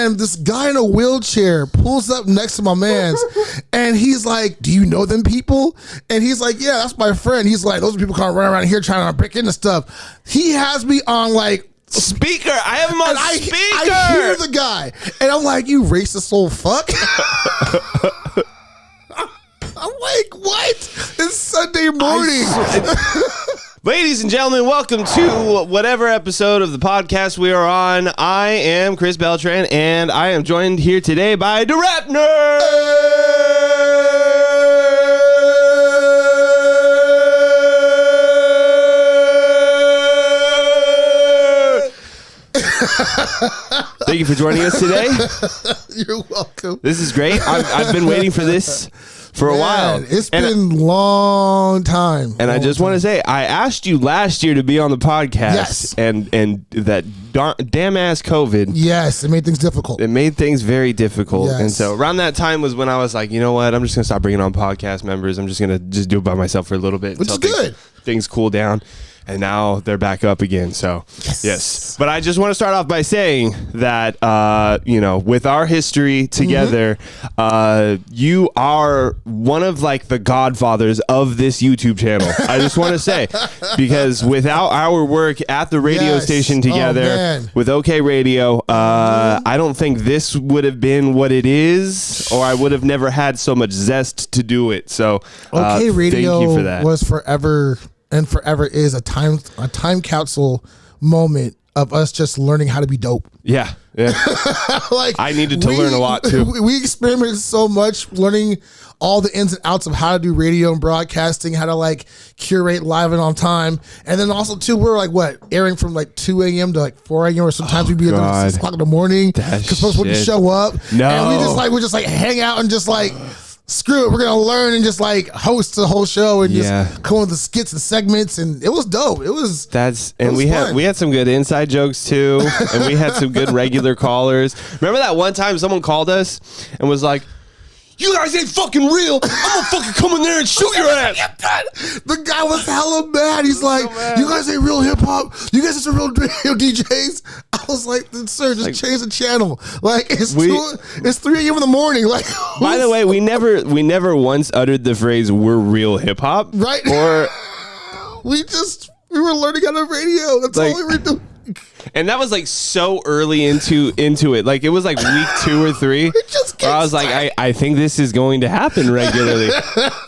and this guy in a wheelchair pulls up next to my man's, and he's like, "Do you know them people?" And he's like, "Yeah, that's my friend." He's like, "Those are people kind of running around here trying to break into stuff." He has me on like speaker. I have him on speaker. I hear the guy, and I'm like, "You racist old fuck." I'm like, "What?" It's Sunday morning. Ladies and gentlemen, welcome to whatever episode of the podcast we are on. I am Xris Beltran, and I am joined here today by DaRapNerd. Thank you for joining us today. You're welcome. This is great. I've been waiting for this for a while. It's been a long time. And I just want to say, I asked you last year to be on the podcast. Yes. And that damn ass COVID. Yes, it made things difficult. It made things very difficult. Yes. And so around that time was when I was like, you know what? I'm just going to stop bringing on podcast members. I'm just going to do it by myself for a little bit. Which is good. Things cool down. And now they're back up again. So, yes. But I just want to start off by saying that, with our history together, you are one of like the godfathers of this YouTube channel. I just want to say, because without our work at the radio station together with OK Radio, I don't think this would have been what it is, or I would have never had so much zest to do it. So, OK Radio thank you for that. Was forever. And forever is a time capsule moment of us just learning how to be dope. Yeah. Like I needed to learn a lot too. We experimented so much learning all the ins and outs of how to do radio and broadcasting, how to like curate live and on time. And then also too, we're like airing from like 2 a.m. to like 4 a.m. or sometimes we'd be at 6 o'clock in the morning because folks wouldn't show up. No. And we just hang out and just like, screw it, we're gonna learn and just like host the whole show and just come up with the skits and segments, and it was dope. We had some good inside jokes too, and we had some good regular callers. Remember that one time someone called us and was like, "You guys ain't fucking real. I'm gonna fucking come in there and shoot your ass." The guy was hella mad. He's like, so "You guys ain't real hip hop. You guys are real radio DJs." I was like, "Sir, just change the channel. Like it's 3 a.m. in the morning." Like, by the way, we never once uttered the phrase "we're real hip hop," right? Or we were learning how to radio. That's all we were doing. And that was like so early into it. Like it was like week 2 or 3. Where I was like, I think this is going to happen regularly.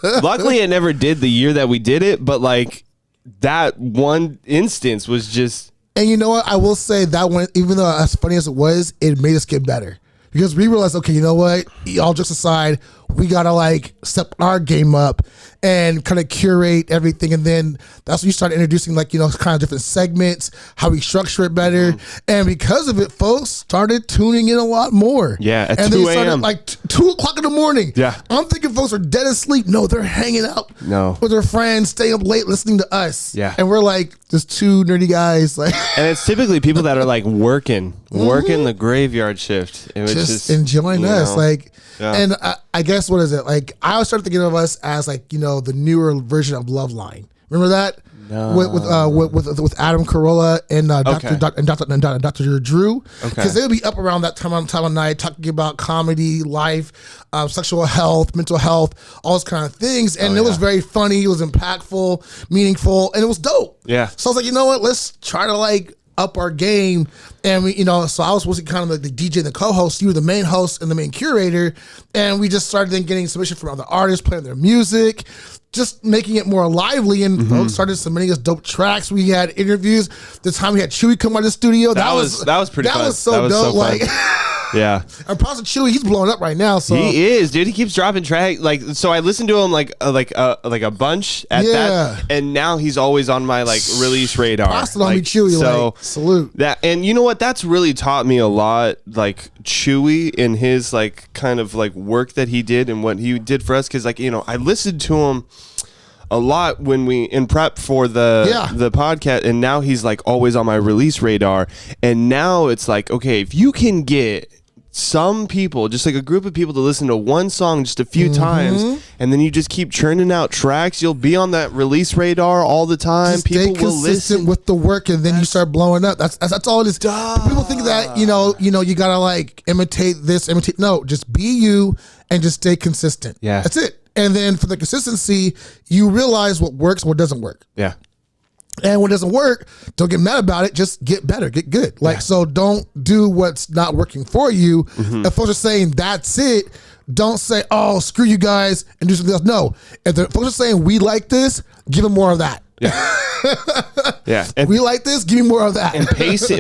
Luckily, it never did the year that we did it. But like that one instance was just. And you know what? I will say that one, even though as funny as it was, it made us get better. Because we realized, okay, you know what? All jokes aside, we got to like step our game up and kind of curate everything. And then that's when you start introducing like, kind of different segments, how we structure it better. And because of it, folks started tuning in a lot more. Yeah, at and 2 they started a.m. like 2 o'clock in the morning. Yeah. I'm thinking folks are dead asleep. No, they're hanging out with their friends, staying up late listening to us. Yeah. And we're like just 2 nerdy guys. Like, and it's typically people that are like working the graveyard shift. It was just enjoying us. Like, yeah. And I guess, what is it? Like, I always started thinking of us as like, the newer version of Loveline. Remember that? No. With Adam Carolla and Dr. Drew, because they would be up around that time of night talking about comedy, life, sexual health, mental health, all those kind of things, and it was very funny. It was impactful, meaningful, and it was dope. Yeah. So I was like, you know what? Let's try to like up our game. And we, so I was supposed to kind of like the DJ and the co-host. You were the main host and the main curator. And we just started then getting submission from other artists playing their music, just making it more lively. And folks started submitting us dope tracks. We had interviews. The time we had Chewy come out of the studio. That was pretty fun. That was so dope. So like, yeah. And props to Chewy, he's blowing up right now. So he is, dude. He keeps dropping track. Like, so I listened to him like a bunch at that, and now he's always on my like release radar. Props on me, Chewy. So like, salute that. And you know what? That's really taught me a lot. Like Chewy in his like kind of like work that he did and what he did for us. Because like I listened to him a lot when we in prep for the podcast, and now he's like always on my release radar. And now it's like, okay, if you can get some people, just like a group of people, to listen to one song just a few times, and then you just keep churning out tracks. You'll be on that release radar all the time. Just People stay will consistent listen with the work, and then you start blowing up. That's all it is. People think that you gotta like imitate this, imitate. No, just be you and just stay consistent. Yeah, that's it. And then for the consistency, you realize what works, and what doesn't work. Yeah. And when it doesn't work, don't get mad about it. Just get better, get good. So don't do what's not working for you. If folks are saying that's it, don't say, oh, screw you guys and do something else. No. If the folks are saying we like this, give them more of that. Yeah. And we like this, give me more of that. And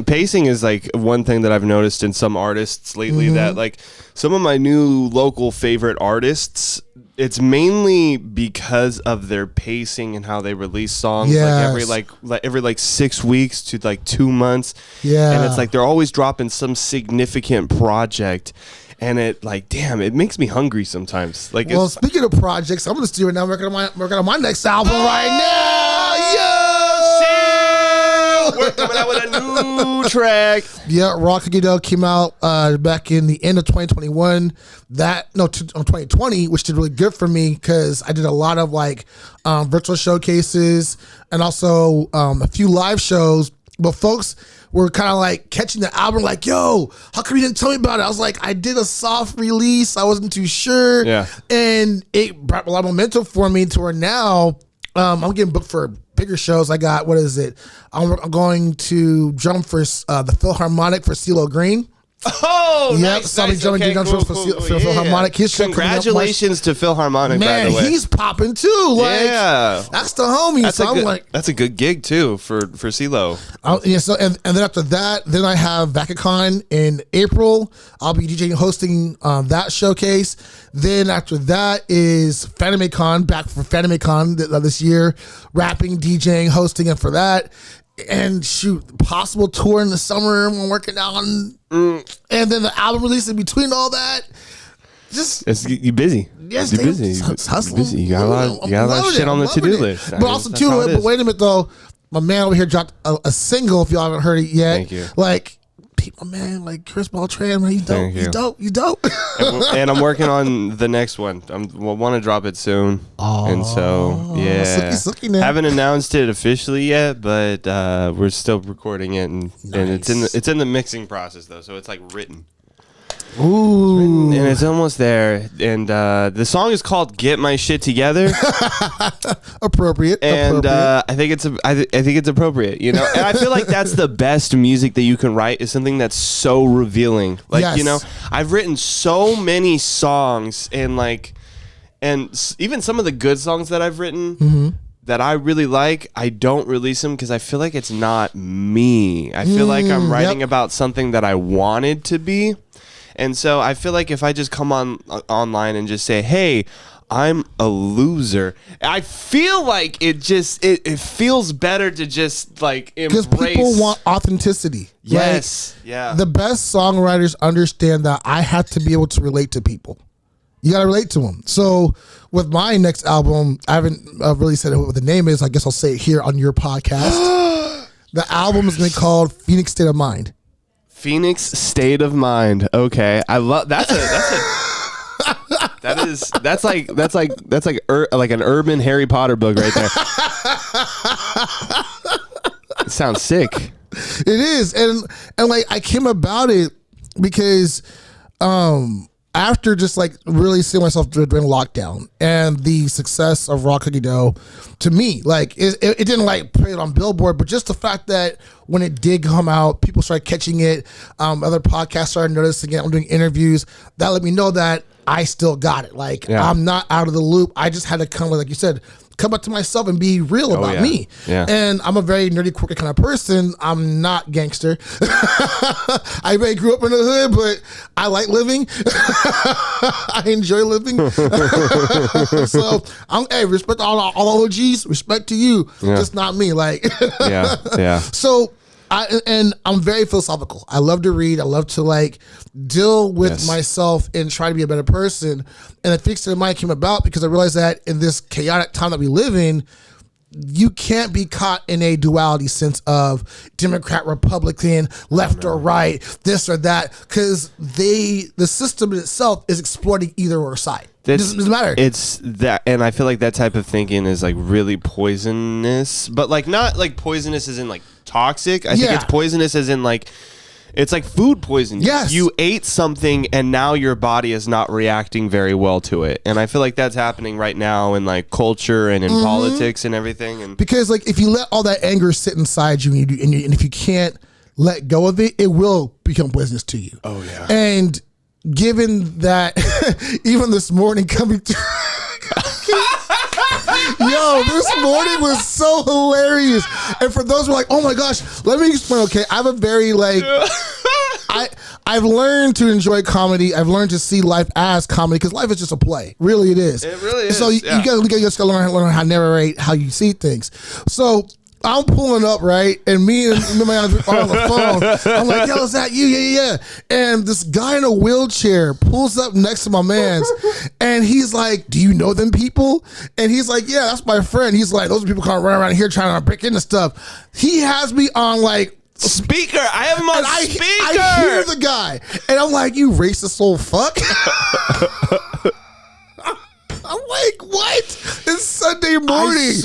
pacing is like one thing that I've noticed in some artists lately, that like some of my new local favorite artists, it's mainly because of their pacing and how they release songs. Yes. Like every 6 weeks to like 2 months. Yeah. And it's like they're always dropping some significant project. And it it makes me hungry sometimes. Like, well, speaking of projects, I'm gonna do it now. I'm working on my next album right now. We're coming out with a new track. Yeah, Raw Cookie Dough came out back in the end of 2021. 2020, which did really good for me because I did a lot of like virtual showcases and also a few live shows. But folks were kind of like catching the album, like, yo, how come you didn't tell me about it? I was like, I did a soft release. I wasn't too sure. Yeah. And it brought a lot of momentum for me to where now I'm getting booked for bigger shows. I got, what is it? I'm going to drum for the Philharmonic for CeeLo Green. Oh, yep. nice. So I'll be jumping for Philharmonic. His Congratulations to Philharmonic, man, by the way. he's popping too. Like, yeah. That's the homie. That's a good gig too for CeeLo. So and then after that, then I have VacaCon in April. I'll be DJing, hosting that showcase. Then after that is FanimeCon, back for FanimeCon this year, rapping, DJing, hosting, and for that. And shoot, possible tour in the summer I'm working on, and then the album release in between all that. You're busy. Yes, you're busy. Hustling. Busy. You got a lot of shit on the to-do list. But also too, but wait a minute though, my man over here dropped a single. If y'all haven't heard it yet, thank you. Like, my man, like Xris Beltran, man, he's dope. He's dope. And I'm working on the next one. I want to drop it soon. Oh, and so Suki now. Haven't announced it officially yet, but we're still recording it, and it's in the mixing process though, so it's like written. Ooh, and it's almost there. And the song is called "Get My Shit Together." Appropriate. And I think it's appropriate. You know, and I feel like that's the best music that you can write, is something that's so revealing. Like, yes. You know, I've written so many songs, and even some of the good songs that I've written. That I really like, I don't release them because I feel like it's not me. I feel like I'm writing about something that I wanted to be. And so I feel like if I just come online and just say, hey, I'm a loser, I feel like it feels better to just like embrace. Because people want authenticity. Yes. Like, yeah. The best songwriters understand that I have to be able to relate to people. You got to relate to them. So with my next album, I haven't really said what the name is. I guess I'll say it here on your podcast. The album is going to be called Phoenix State of Mind. Phoenix State of Mind. Okay, I love that's like an urban Harry Potter book right there. It sounds sick. It is, and like I came about it because after just like really seeing myself during lockdown and the success of Raw Cookie Dough, to me, like it didn't like put it on Billboard, but just the fact that when it did come out, people started catching it. Other podcasts started noticing it. I'm doing interviews that let me know that I still got it. Like, I'm not out of the loop. I just had to come with, like you said, come up to myself and be real about me. Yeah. And I'm a very nerdy, quirky kind of person. I'm not gangster. I may grew up in the hood, but I like living. I enjoy living. So hey, respect all OGs. Respect to you. Just not me. Like, yeah. So I'm very philosophical. I love to read. I love to like deal with myself and try to be a better person. And the Phoenix State of Mind came about because I realized that in this chaotic time that we live in, you can't be caught in a duality sense of Democrat, Republican, left or right, this or that, because the system itself is exploiting either or side. It doesn't matter. It's that, and I feel like that type of thinking is like really poisonous, but like not like poisonous as in like toxic. I think it's poisonous as in like, it's like food poisoning. Yes. You ate something and now your body is not reacting very well to it. And I feel like that's happening right now in like culture and in politics and everything. And because like if you let all that anger sit inside you and if you can't let go of it, it will become poisonous to you. Oh yeah. And given that even this morning coming through yo, this morning was so hilarious. And for those who are like, oh my gosh, let me explain. Okay, I have a very like I've learned to enjoy comedy. I've learned to see life as comedy because life is just a play. Really, it is. It really is. So you gotta learn how to narrate how you see things. So I'm pulling up, right? And me and my are on the phone. I'm like, yo, is that you? Yeah. And this guy in a wheelchair pulls up next to my man's. And he's like, do you know them people? And he's like, yeah, that's my friend. He's like, those are people kind of running around here trying to break into stuff. He has me on like, speaker. I have him on speaker. I hear the guy. And I'm like, you racist old fuck. I'm like, what? It's Sunday morning.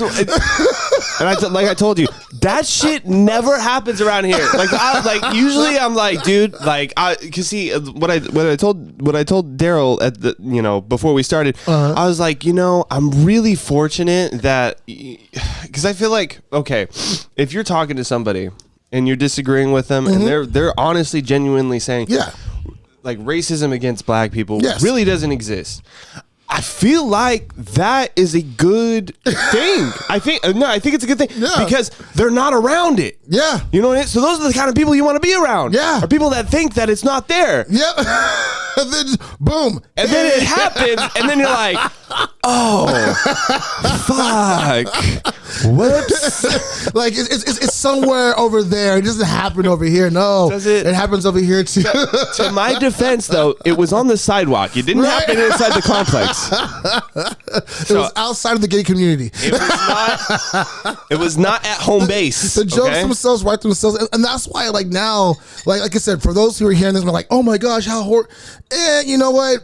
And I told you, that shit never happens around here. Like, usually I'm like, dude, like, cause see, what I told Daryl at the, before we started, I was like, I'm really fortunate that, cause I feel like, okay, if you're talking to somebody and you're disagreeing with them and they're honestly, genuinely saying, like racism against black people really doesn't exist. I feel like that is a good thing. I think it's a good thing because they're not around it. Yeah. You know what I mean? So those are the kind of people you want to be around. Yeah. Are people that think that it's not there. Yep. And then boom. And then it happens and then you're like, oh, fuck. Whoops. Like it's somewhere over there. It doesn't happen over here. No. Does it? It happens over here too. To my defense though, it was on the sidewalk. It didn't happen inside the complex. It was outside of the gay community. It was not at home base. The jokes themselves write themselves, and that's why, like now, like I said, for those who are hearing this, we're like, oh my gosh, how horrible. You know what?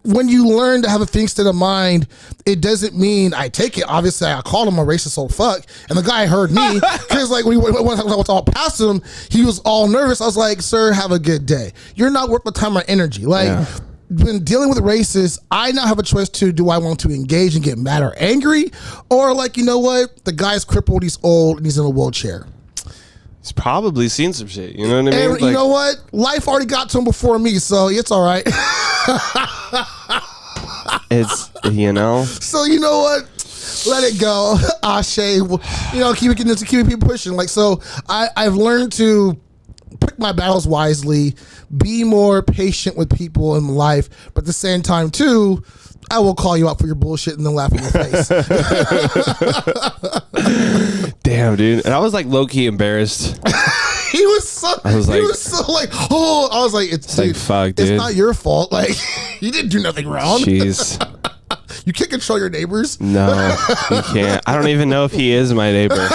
When you learn to have a think state of mind, it doesn't mean I take it. Obviously, I called him a racist old fuck, and the guy heard me because, like, when I went all past him, he was all nervous. I was like, "Sir, have a good day. You're not worth my time or energy." Like. When dealing with racists, I now have a choice to do I want to engage and get mad or angry, or like, you know what, the guy's crippled, he's old, and he's in a wheelchair. He's probably seen some shit. You know what I mean? And you know what? Life already got to him before me, so it's all right. It's, So you know what? Let it go. Ashe. Keep it pushing. Like, so I've learned to pick my battles wisely, be more patient with people in life, but at the same time too, I will call you out for your bullshit and then laugh in your face. Damn, dude. And I was like low-key embarrassed. He was so like, oh, I was like, it's like, fuck, dude. It's not your fault. Like, you didn't do nothing wrong. Jeez. You can't control your neighbors. No, you can't. I don't even know if he is my neighbor.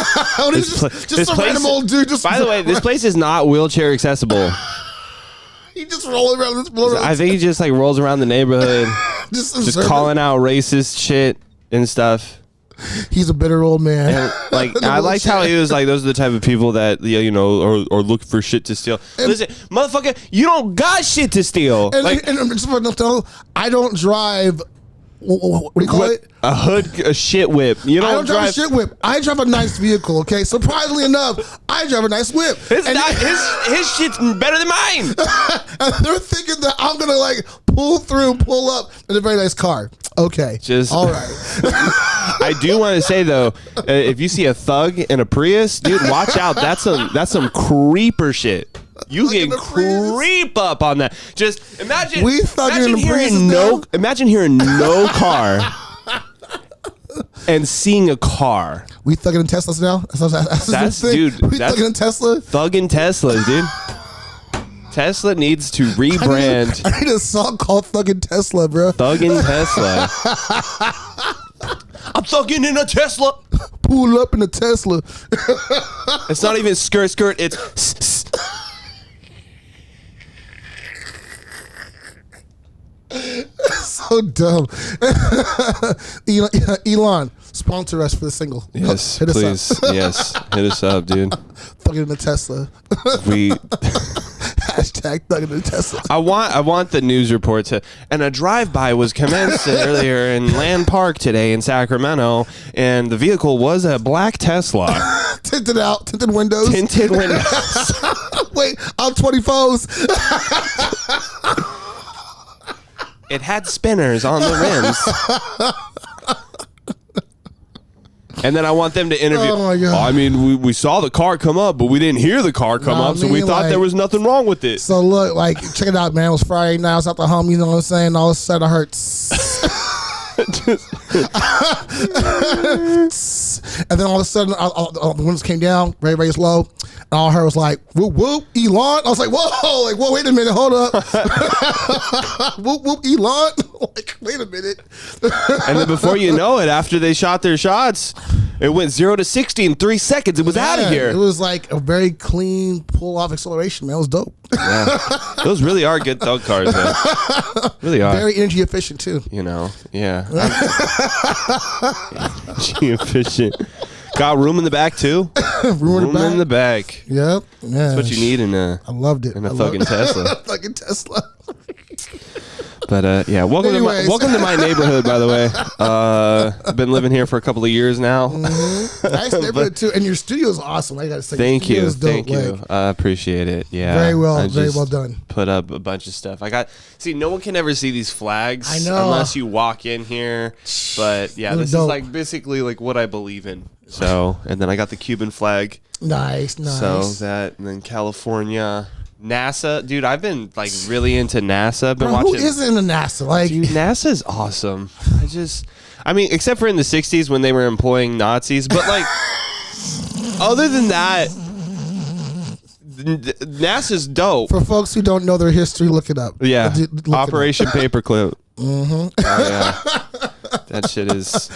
Just a random old dude. By the way, this place is not wheelchair accessible. He just rolls around. I think he just like rolls around the neighborhood, just calling out racist shit and stuff. He's a bitter old man. And, like, I liked how he was like, those are the type of people that are looking for shit to steal. And listen, motherfucker, you don't got shit to steal. And I don't drive. What do you call it? A shit whip. I don't drive a shit whip. I drive a nice vehicle. Okay, surprisingly enough, I drive a nice whip. His shit's better than mine. And they're thinking that I'm gonna like pull up in a very nice car. Okay, all right. I do want to say though, if you see a thug in a Prius, dude, watch out. That's some creeper shit. You can creep up on that. Just imagine. Imagine hearing no car and seeing a car. We thugging in Teslas now. That's dude. We thugging in Tesla. Thugging Teslas, dude. Tesla needs to rebrand. I need a song called "Thugging Tesla," bro. Thugging Tesla. I'm thugging in a Tesla. pull up in a Tesla. It's not even skirt. It's so dumb. Elon, sponsor us for the single. yes, hit please. us up. Yes, hit us up, dude. Thugging in the Tesla. We. Hashtag thugging in the Tesla. I want the news report to. And a drive-by was commenced earlier in Land Park today in Sacramento, and the vehicle was a black Tesla. Tinted out, tinted windows. Tinted windows. Wait, I'm 24s. It had spinners on the rims. And then I want them to interview. Oh my God. I mean, we saw the car come up, but we didn't hear the car come up, so we thought there was nothing wrong with it. So look, like, check it out, man. It was Friday night. I was at the home, you know what I'm saying? All of a sudden I heard and then all of a sudden the windows came down, very, very slow. And all I heard was like, whoop, whoop, Elon. I was like, whoa, wait a minute, hold up. Whoop, whoop, Elon. Like, wait a minute. And then before you know it, after they shot their shots, it went 0 to 60 in 3 seconds. It was out of here. It was like a very clean pull-off acceleration, man. It was dope. Yeah. Those really are good thug cars, man. Really are. Very energy efficient, too. You know, yeah. Energy efficient. Got room in the back, too. room in the back. Yep. Yeah. That's what you need in a I loved it. in a thugging Tesla. Thugging Tesla. But yeah, welcome to my neighborhood, by the way. I've been living here for a couple of years now. Mm-hmm. Nice neighborhood too, and your studio is awesome. I gotta say, thank you. I appreciate it. Yeah, very well done. Put up a bunch of stuff. No one can ever see these flags. I know, unless you walk in here. But yeah, this is like basically like what I believe in. So, and then I got the Cuban flag. Nice. So that, and then California. NASA, dude, I've been like really into NASA. I've been watching. Who isn't into NASA? Like, dude, NASA's awesome. I mean, except for in the 60s when they were employing Nazis, but like, other than that, NASA's dope. For folks who don't know their history, look it up. Yeah, Operation Paperclip. Mm-hmm. Oh yeah, that shit is.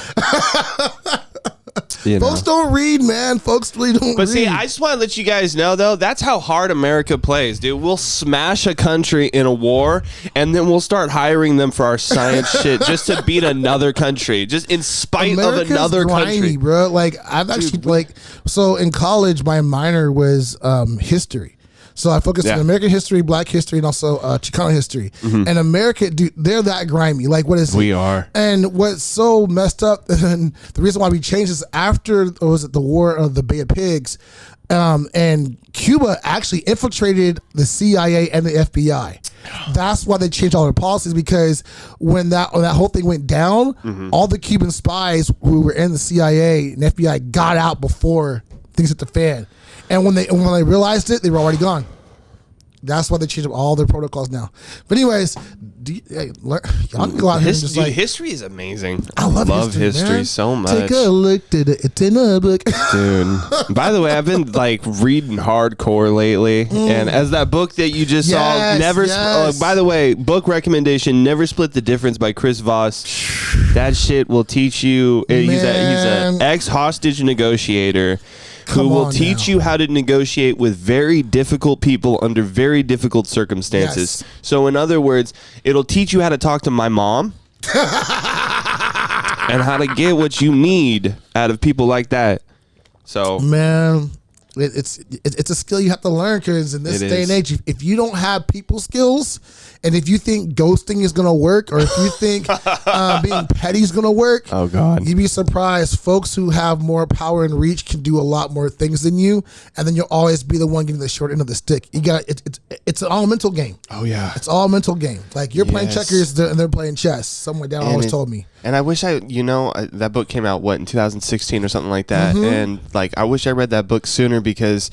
Folks don't read, man. Folks really don't read. But see, I just want to let you guys know, though, that's how hard America plays, dude. We'll smash a country in a war, and then we'll start hiring them for our science shit just to beat another country, just in spite of another country. Bro. Like, I've actually, so in college, my minor was history. So I focused on American history, Black history, and also Chicano history. Mm-hmm. And America, dude, they're that grimy. Like, what is it? We are. And what's so messed up, and the reason why we changed is after, the War of the Bay of Pigs, and Cuba actually infiltrated the CIA and the FBI. That's why they changed all their policies, because when that whole thing went down, mm-hmm. all the Cuban spies who were in the CIA and FBI got out before things hit the fan. And when they realized it, they were already gone. That's why they changed up all their protocols now. But anyways, y'all can go out here and just history is amazing. I love history so much. Take a look at it in a book. Dude. By the way, I've been like reading hardcore lately. And as that book that you just saw, by the way, book recommendation, Never Split the Difference by Chris Voss. That shit will teach you. He's an ex-hostage negotiator. Who will teach you how to negotiate with very difficult people under very difficult circumstances. Yes. So in other words, it'll teach you how to talk to my mom and how to get what you need out of people like that. So man, it's a skill you have to learn, because in this day and age, if you don't have people skills, and if you think ghosting is going to work, or if you think being petty is going to work, oh God, you'd be surprised. Folks who have more power and reach can do a lot more things than you, and then you'll always be the one getting the short end of the stick. It's an all mental game. Oh yeah, it's all mental game. Like, you're playing checkers and they're playing chess. Something like that always told me. And I wish that book came out in 2016 or something like that. Mm-hmm. And like, I wish I read that book sooner, because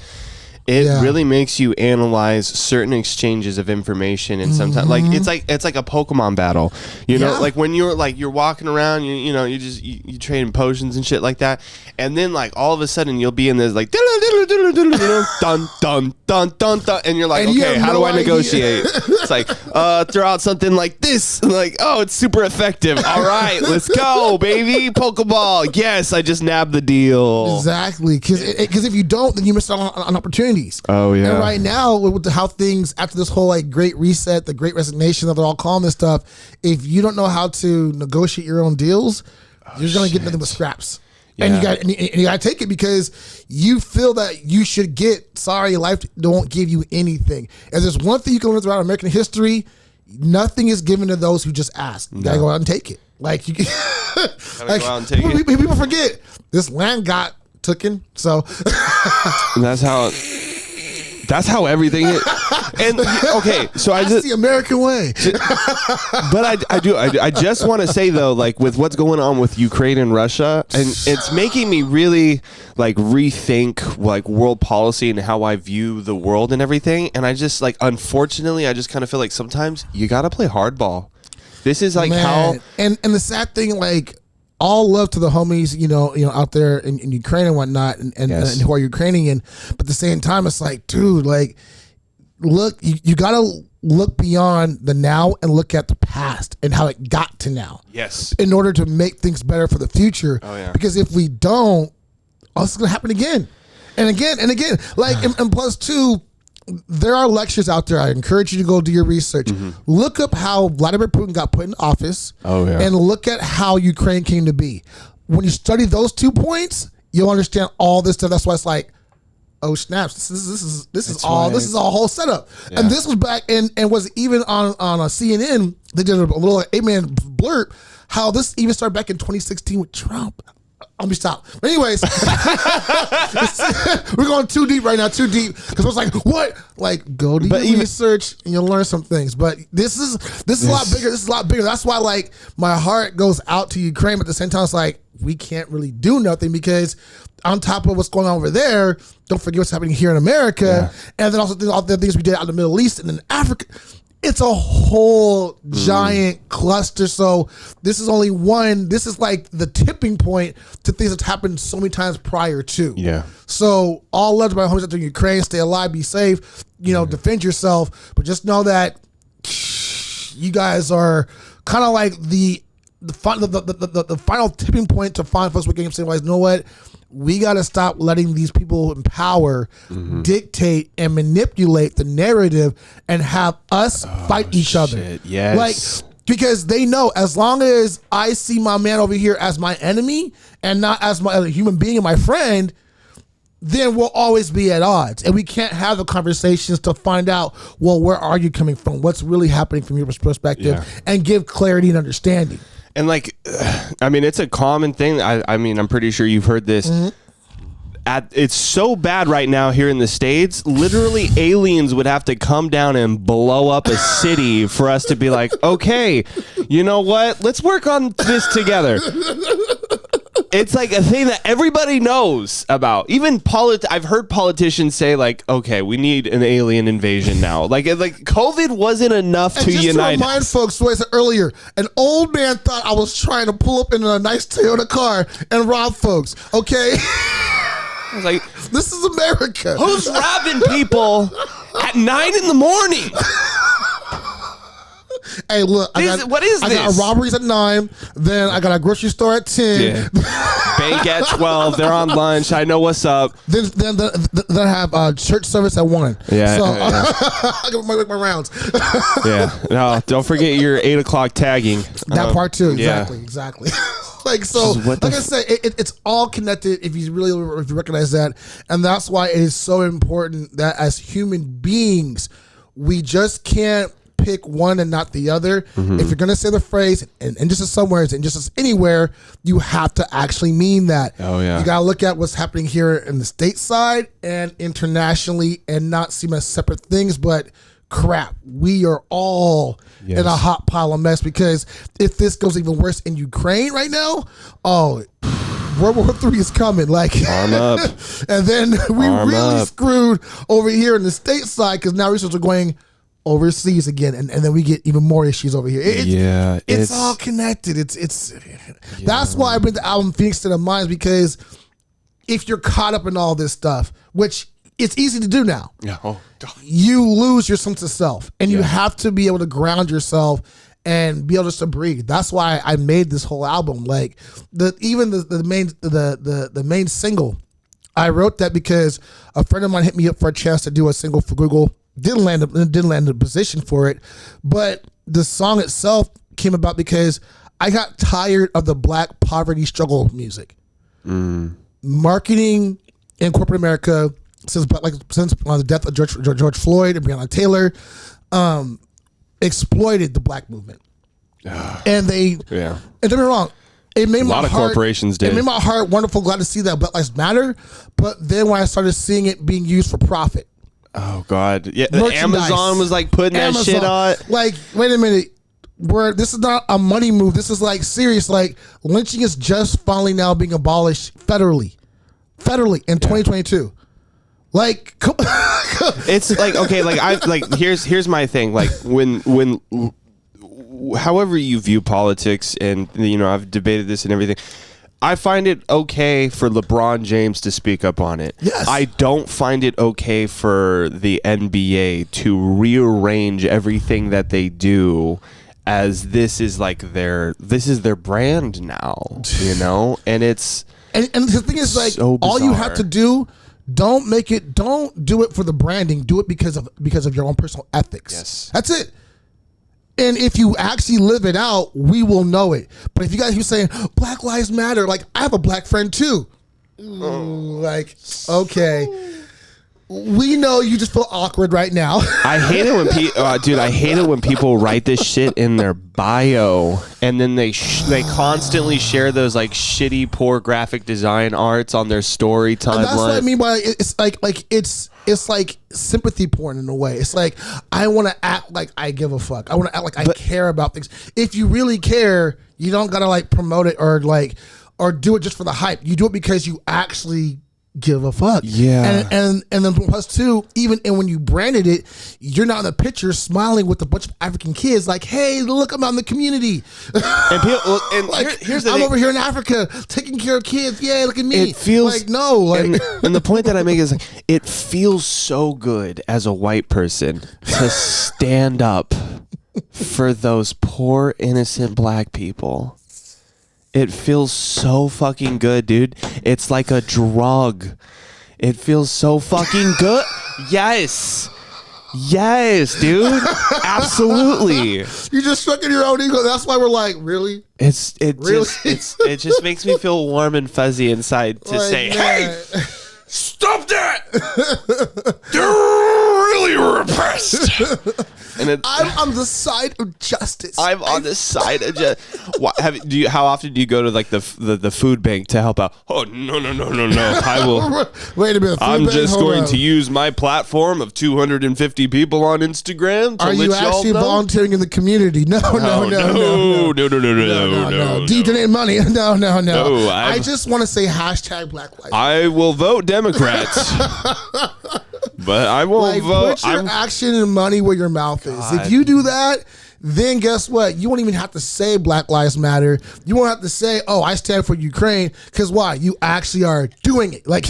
it really makes you analyze certain exchanges of information, and sometimes like it's like a Pokemon battle, you know, like when you're walking around, you trading potions and shit like that, and then like all of a sudden you'll be in this like dun dun dun dun dun, and you're like, okay, how do I negotiate? It's like throw out something like this, like, oh, it's super effective. All right, let's go, baby. Pokeball. Yes, I just nabbed the deal. Exactly, because if you don't, then you miss out on opportunities. Oh yeah. And right now, with how things after this whole like great reset, the great resignation that they're all calling this stuff, if you don't know how to negotiate your own deals, you're gonna get nothing but scraps. Yeah. And you got to take it because you feel that you should get. Sorry, life don't give you anything. And there's one thing you can learn throughout American history: nothing is given to those who just ask. You gotta go out and take it. Like you, like, go out and take it. People forget this land got taken. So and that's how everything is. And okay, so that's the American way. But I just want to say though, like with what's going on with Ukraine and Russia, and it's making me really like rethink like world policy and how I view the world and everything. And I just like, unfortunately, I just kind of feel like sometimes you got to play hardball. This is like how. And the sad thing, like, all love to the homies, you know, out there in Ukraine and whatnot, and who are Ukrainian. But at the same time, it's like, dude, like, look, you gotta look beyond the now and look at the past and how it got to now. Yes. In order to make things better for the future. Oh yeah. Because if we don't, it's gonna happen again and again and again. Like, and plus two, there are lectures out there. I encourage you to go do your research. Look up how Vladimir Putin got put in office. Oh, yeah. And look at how Ukraine came to be. When you study those 2 points, you'll understand all this stuff. That's why it's like, oh snaps! This is all a whole setup. Yeah. And this was back and was even on a CNN. They did a little 8-man blurb how this even started back in 2016 with Trump. Let me stop. But anyways, we're going too deep right now, because I was like, what? Like, go do your research and you'll learn some things. But this is a lot bigger. This is a lot bigger. That's why, like, my heart goes out to Ukraine, but at the same time, it's like, we can't really do nothing because on top of what's going on over there, don't forget what's happening here in America. Yeah. And then also all the things we did out in the Middle East and in Africa. It's a whole giant cluster. So this is only one. This is like the tipping point to things that's happened so many times prior to. Yeah. So all love to my homies out there in Ukraine. Stay alive, be safe, defend yourself. But just know that you guys are kind of like the final tipping point to find folks with games saying, you know what? We got to stop letting these people in power dictate and manipulate the narrative and have us fight each other. Yes. Like, because they know as long as I see my man over here as my enemy and not as my human being and my friend, then we'll always be at odds. And we can't have the conversations to find out, well, where are you coming from? What's really happening from your perspective? And give clarity and understanding. And like, I mean, it's a common thing. I mean, I'm pretty sure you've heard this. It's so bad right now here in the States. Literally, aliens would have to come down and blow up a city for us to be like, okay, you know what? Let's work on this together. It's like a thing that everybody knows about. Even I've heard politicians say like, okay, we need an alien invasion now. Like COVID wasn't enough to unite. To remind folks, what I said earlier, an old man thought I was trying to pull up in a nice Toyota car and rob folks. Okay. I was like, this is America. Who's robbing people at 9 a.m? Hey, look, what is this? I got robberies at 9, then I got a grocery store at 10. Yeah. Bank at 12. They're on lunch. I know what's up. Then I have church service at 1. Yeah. So I can make my rounds. Yeah. No, don't forget your 8 o'clock tagging. That part too. Exactly. Like, so, like I said, it's all connected if you recognize that. And that's why it is so important that as human beings, we just can't pick one and not the other. If you're going to say the phrase and just as somewhere and just as anywhere, you have to actually mean that. Oh, yeah. You got to look at what's happening here in the stateside and internationally and not see them as separate things, but crap, we are all in a hot pile of mess because if this goes even worse in Ukraine right now, World War III is coming. Like, Arm up. And then we Arm really up. screwed over here in the stateside because now research are going overseas again, and then we get even more issues over here. It's all connected. That's why I bring the album Phoenix to the Minds, because if you're caught up in all this stuff, which it's easy to do now, you lose your sense of self, and you have to be able to ground yourself and be able just to breathe. That's why I made this whole album. Like the main single, I wrote that because a friend of mine hit me up for a chance to do a single for Google. Didn't land a position for it, but the song itself came about because I got tired of the black poverty struggle music. Marketing in corporate America since the death of George Floyd and Breonna Taylor exploited the black movement, and don't get me wrong, it made my heart. Corporations did. It made my heart wonderful, glad to see that Black Lives Matter. But then when I started seeing it being used for profit. Oh God! Yeah, Amazon was like putting that shit on. Like, wait a minute, this is not a money move. This is like serious. Like, lynching is just finally now being abolished federally in 2022. Like, it's like, okay, like here's my thing. Like when however you view politics, and I've debated this and everything. I find it okay for LeBron James to speak up on it. Yes. I don't find it okay for the NBA to rearrange everything that they do, as this is their brand now, and it's and the thing is, like, so all you have to do, don't do it for the branding, do it because of your own personal ethics. Yes. That's it. And if you actually live it out, we will know it. But if you guys keep saying Black Lives Matter, like, I have a black friend too. Like, okay, we know you just feel awkward right now. I hate it when I hate it when people write this shit in their bio, and then they constantly share those like shitty, poor graphic design arts on their story timeline. That's what I mean by it's like it's like sympathy porn in a way. It's like, I want to act like I give a fuck. I want to act like I care about things. If you really care, you don't gotta like promote it or do it just for the hype. You do it because you actually give a fuck. Yeah. And then plus two, even when you branded it, you're not in the picture smiling with a bunch of African kids like, hey, look, I'm out in the community. And people, and like, here's the I'm thing. over here in Africa taking care of kids. Yeah, look at me. It feels like, no, like, and the point that I make is like, it feels so good as a white person to stand up for those poor innocent black people. It feels so fucking good, dude. It's like a drug. It feels so fucking good. Yes, dude. Absolutely. You're just stroking your own ego. That's why we're like, really? It just makes me feel warm and fuzzy inside to say, man. hey, stop that. They're really repressed. And I'm on the side of justice. I'm on the side of justice. How often do you go to like the food bank to help out? Oh, no. I will. Wait a minute. I'm just going to use my platform of 250 people on Instagram to Are you actually volunteering in the community? No. No. Do you donate money? No. I just want to say hashtag Black Lives. I will vote Democrats. But I won't vote. Put your action and money where your mouth is. If you do that, then guess what? You won't even have to say Black Lives Matter. You won't have to say, oh, I stand for Ukraine. Because why? You actually are doing it. Like,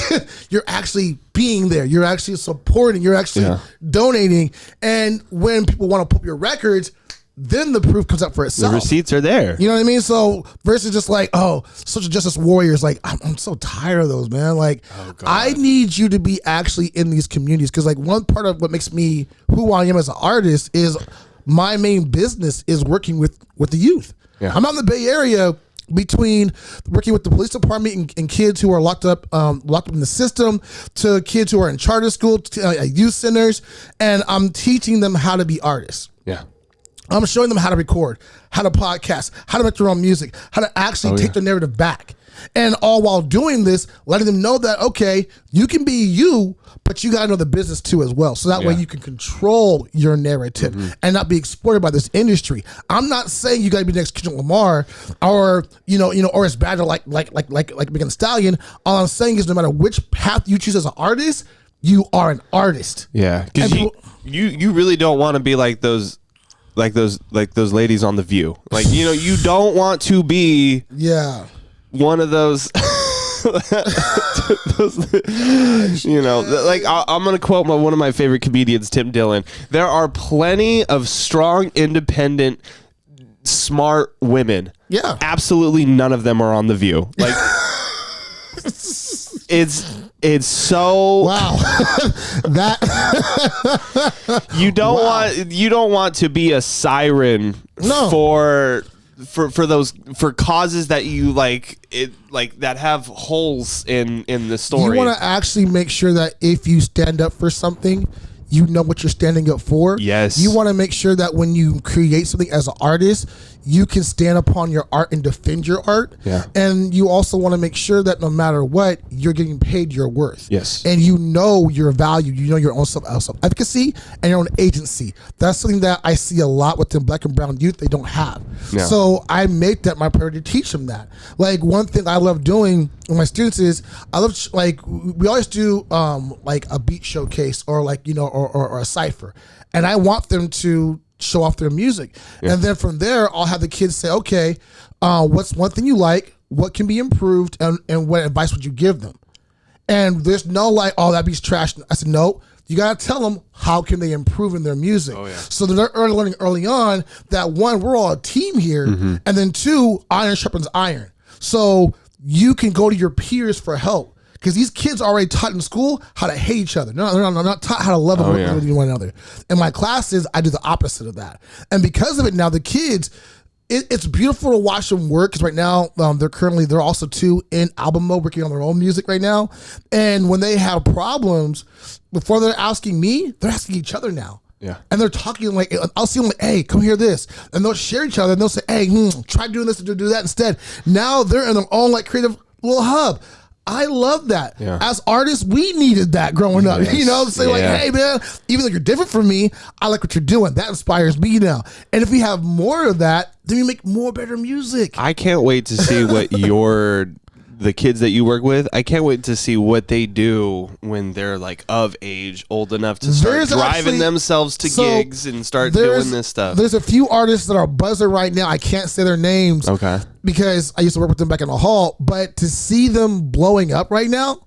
you're actually being there. You're actually supporting. You're actually donating. And when people want to put your records, then the proof comes up for itself. The receipts are there. You know what I mean? So versus just like, oh, social justice warriors. Like, I'm so tired of those, man. Like, I need you to be actually in these communities. Because like, one part of what makes me who I am as an artist is my main business is working with the youth. Yeah. I'm out in the Bay Area between working with the police department and kids who are locked up in the system, to kids who are in charter school, to youth centers, and I'm teaching them how to be artists. Yeah. I'm showing them how to record, how to podcast, how to make their own music, how to actually take their narrative back. And all while doing this, letting them know that, okay, you can be you, but you got to know the business too as well. So that way you can control your narrative and not be exploited by this industry. I'm not saying you got to be the next Kendrick Lamar or, or it's bad to like Megan Thee Stallion. All I'm saying is no matter which path you choose as an artist, you are an artist. Yeah. Because you really don't want to be like those ladies on The View. Like, you don't want to be one of those I'm gonna quote one of my favorite comedians, Tim Dillon. There are plenty of strong, independent, smart women. Yeah, absolutely none of them are on The View. Like it's so wow. That you don't want to be a siren for causes that you that have holes in the story. You want to actually make sure that if you stand up for something, you know what you're standing up for. Yes. You want to make sure that when you create something as an artist, you can stand upon your art and defend your art. Yeah. And you also want to make sure that no matter what, you're getting paid your worth. Yes. And you know your value. You know your own self-efficacy and your own agency. That's something that I see a lot with the Black and brown youth they don't have. Yeah. So I make that my priority to teach them that. Like, one thing I love doing with my students is we always do a beat showcase or or a cipher. And I want them to show off their music. Yeah. And then from there, I'll have the kids say, okay, what's one thing you like? What can be improved? And what advice would you give them? And there's no that beat's trash. I said, no, you got to tell them how can they improve in their music. Oh, yeah. So they're learning early on that, one, we're all a team here. Mm-hmm. And then two, iron sharpens iron. So you can go to your peers for help. Because these kids are already taught in school how to hate each other. They're not taught how to love one another. In my classes, I do the opposite of that. And because of it now, the kids, it's beautiful to watch them work. Because right now, they're also too in album mode, working on their own music right now. And when they have problems, before they're asking me, they're asking each other now. Yeah. And they're talking I'll see them hey, come hear this. And they'll share each other and they'll say, hey, try doing this and do that instead. Now they're in their own creative little hub. I love that. Yeah. As artists, we needed that growing up. Yes. Say hey man, even though you're different from me, I like what you're doing. That inspires me now. And if we have more of that, then we make more better music. I can't wait to see what the kids that you work with, I can't wait to see what they do when they're of age, old enough to start driving themselves to gigs and start doing this stuff. There's a few artists that are buzzing right now. I can't say their names. Okay. Because I used to work with them back in the hall, but to see them blowing up right now,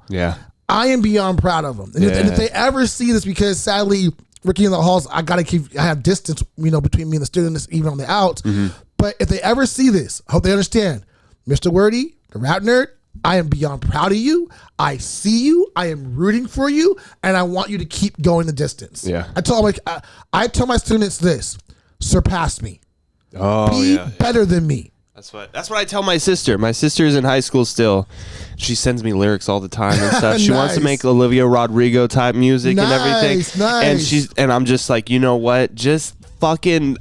I am beyond proud of them. And if they ever see this, because sadly, working in the halls, I have distance, between me and the students, even on the outs. Mm-hmm. But if they ever see this, I hope they understand, Mr. Wordy, the Rap Nerd, I am beyond proud of you. I see you. I am rooting for you, and I want you to keep going the distance. Yeah. I tell my students this: surpass me. Be better than me. That's what I tell my sister. My sister is in high school still. She sends me lyrics all the time and stuff. She wants to make Olivia Rodrigo type music and everything. Nice. And I'm just like, you know what? Just fucking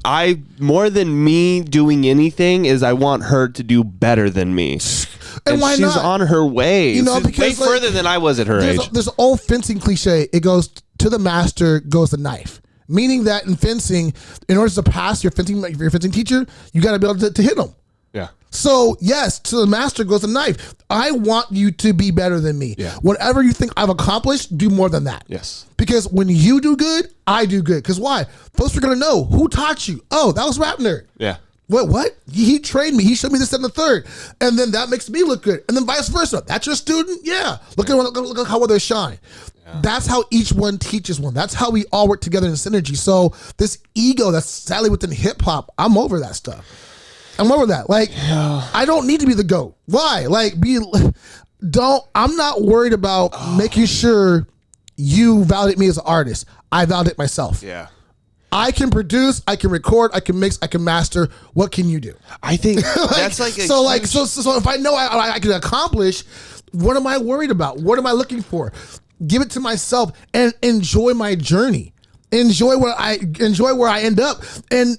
more than me doing anything is I want her to do better than me. And why she's not? On her way. Because way further than I was at her age. There's an old fencing cliche. It goes to the master goes the knife. Meaning that in fencing, in order to pass your fencing teacher, you got to be able to hit them. Yeah. So yes, to the master goes the knife. I want you to be better than me. Yeah. Whatever you think I've accomplished, do more than that. Yes. Because when you do good, I do good. Because why? Folks are gonna know who taught you. Oh, that was Rap Nerd. Yeah. What? He trained me. He showed me this and the third. And then that makes me look good. And then vice versa. That's your student? Yeah. Look at how well they shine. Yeah. That's how each one teaches one. That's how we all work together in synergy. So this ego that's sadly within hip hop, I'm over that stuff. I'm over that. I don't need to be the GOAT. Why? I'm not worried about making sure you validate me as an artist. I validate myself. Yeah. I can produce, I can record, I can mix, I can master. What can you do? I think that's so if I know I can accomplish, what am I worried about? What am I looking for? Give it to myself and enjoy my journey. Enjoy where I end up. And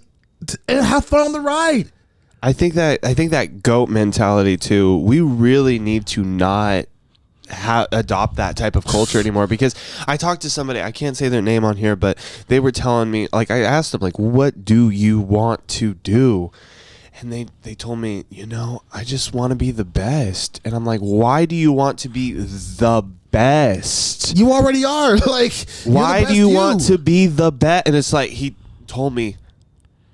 and have fun on the ride. I think that GOAT mentality too. We really need to not adopt that type of culture anymore, because I talked to somebody, I can't say their name on here, but they were telling me, like, I asked them, like, what do you want to do? And they told me, I just want to be the best. And I'm like, why do you want to be the best? You already are. Like, why do you want to be the best? And it's like, he told me,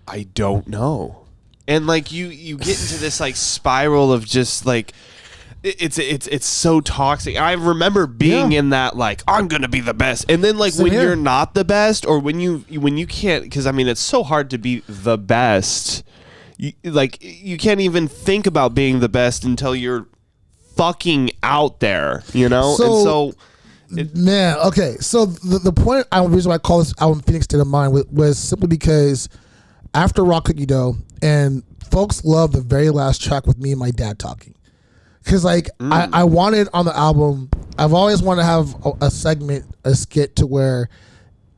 I don't know. And like you get into this like spiral of just like it's so toxic. I remember being in that, like, I'm gonna be the best, and then like when you're not the best, or when you can't, because I mean it's so hard to be the best. You can't even think about being the best until you're fucking out there, Man, okay. So the point, the reason why I call this album Phoenix State of Mind was simply because after Raw Cookie Dough, and folks love the very last track with me and my dad talking. Because like I wanted on the album, I've always wanted to have a segment, a skit to where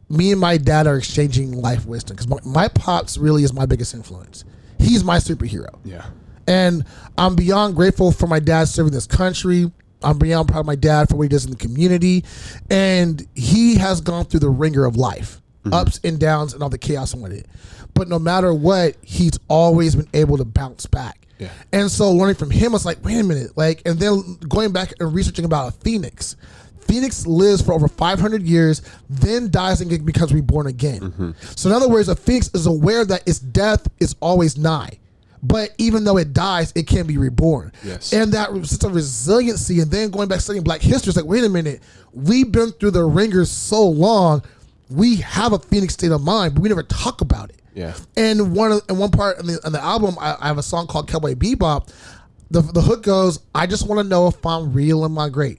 me and my dad are exchanging life wisdom. Because my pops really is my biggest influence. He's my superhero. Yeah. And I'm beyond grateful for my dad serving this country. I'm beyond proud of my dad for what he does in the community. And he has gone through the ringer of life, ups and downs and all the chaos with it. But no matter what, he's always been able to bounce back. Yeah. And so learning from him, I was like, wait a minute. Like, and then going back and researching about a phoenix. Phoenix lives for over 500 years, then dies and becomes reborn again. So in other words, a phoenix is aware that its death is always nigh. But even though it dies, it can be reborn. Yes. And that sense of resiliency, and then going back studying Black history, it's like, wait a minute, we've been through the ringers so long, we have a phoenix state of mind, but we never talk about it. Yeah. And one part on the album, I have a song called Cowboy Bebop. The hook goes, I just want to know if I'm real and my great.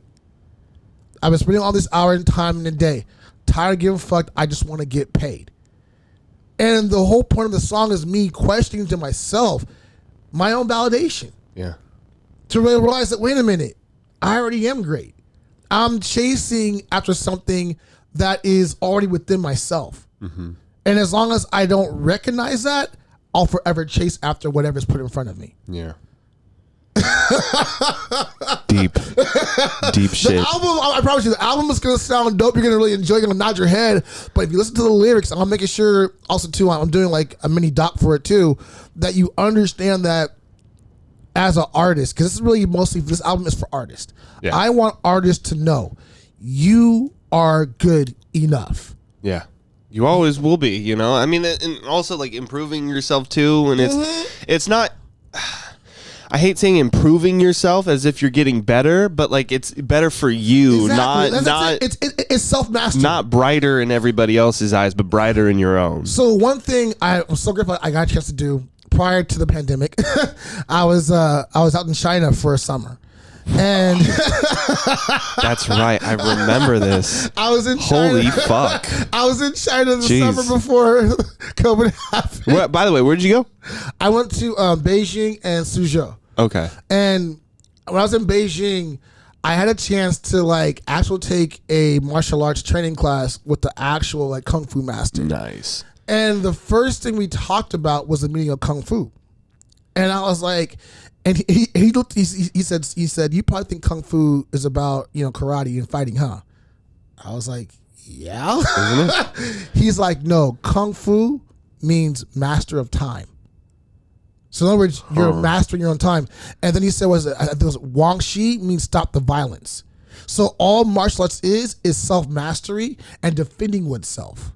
I've been spending all this hour and time in the day. Tired of giving a fuck, I just want to get paid. And the whole point of the song is me questioning to myself my own validation. Yeah. To really realize that, wait a minute, I already am great. I'm chasing after something that is already within myself. And as long as I don't recognize that, I'll forever chase after whatever's put in front of me. Yeah. Deep shit. The album, I promise you, the album is gonna sound dope. You're gonna really enjoy it. You're gonna nod your head. But if you listen to the lyrics, I'm making sure also too, I'm doing like a mini doc for it too, that you understand that as an artist, because this is really mostly, this album is for artists. Yeah. I want artists to know you are good enough. Yeah. You always will be, I mean, and also like improving yourself too. And it's not, I hate saying improving yourself as if you're getting better, but like it's better for you, exactly. It's self-mastery. Not brighter in everybody else's eyes, but brighter in your own. So one thing I'm so grateful I got a chance to do prior to the pandemic, I was out in China for a summer. And that's right. I remember this. I was in China. Holy fuck. I was in China the summer before COVID happened. By the way, where'd you go? I went to Beijing and Suzhou. Okay. And when I was in Beijing, I had a chance to like actually take a martial arts training class with the actual like Kung Fu master. Nice. And the first thing we talked about was the meaning of Kung Fu. And I was like, and he looked. He said, you probably think Kung Fu is about karate and fighting, huh? I was like, yeah. Isn't it? He's like, no, Kung Fu means master of time. So in other words, you're mastering your own time. And then he said, Wang Shi means stop the violence. So all martial arts is self-mastery and defending oneself.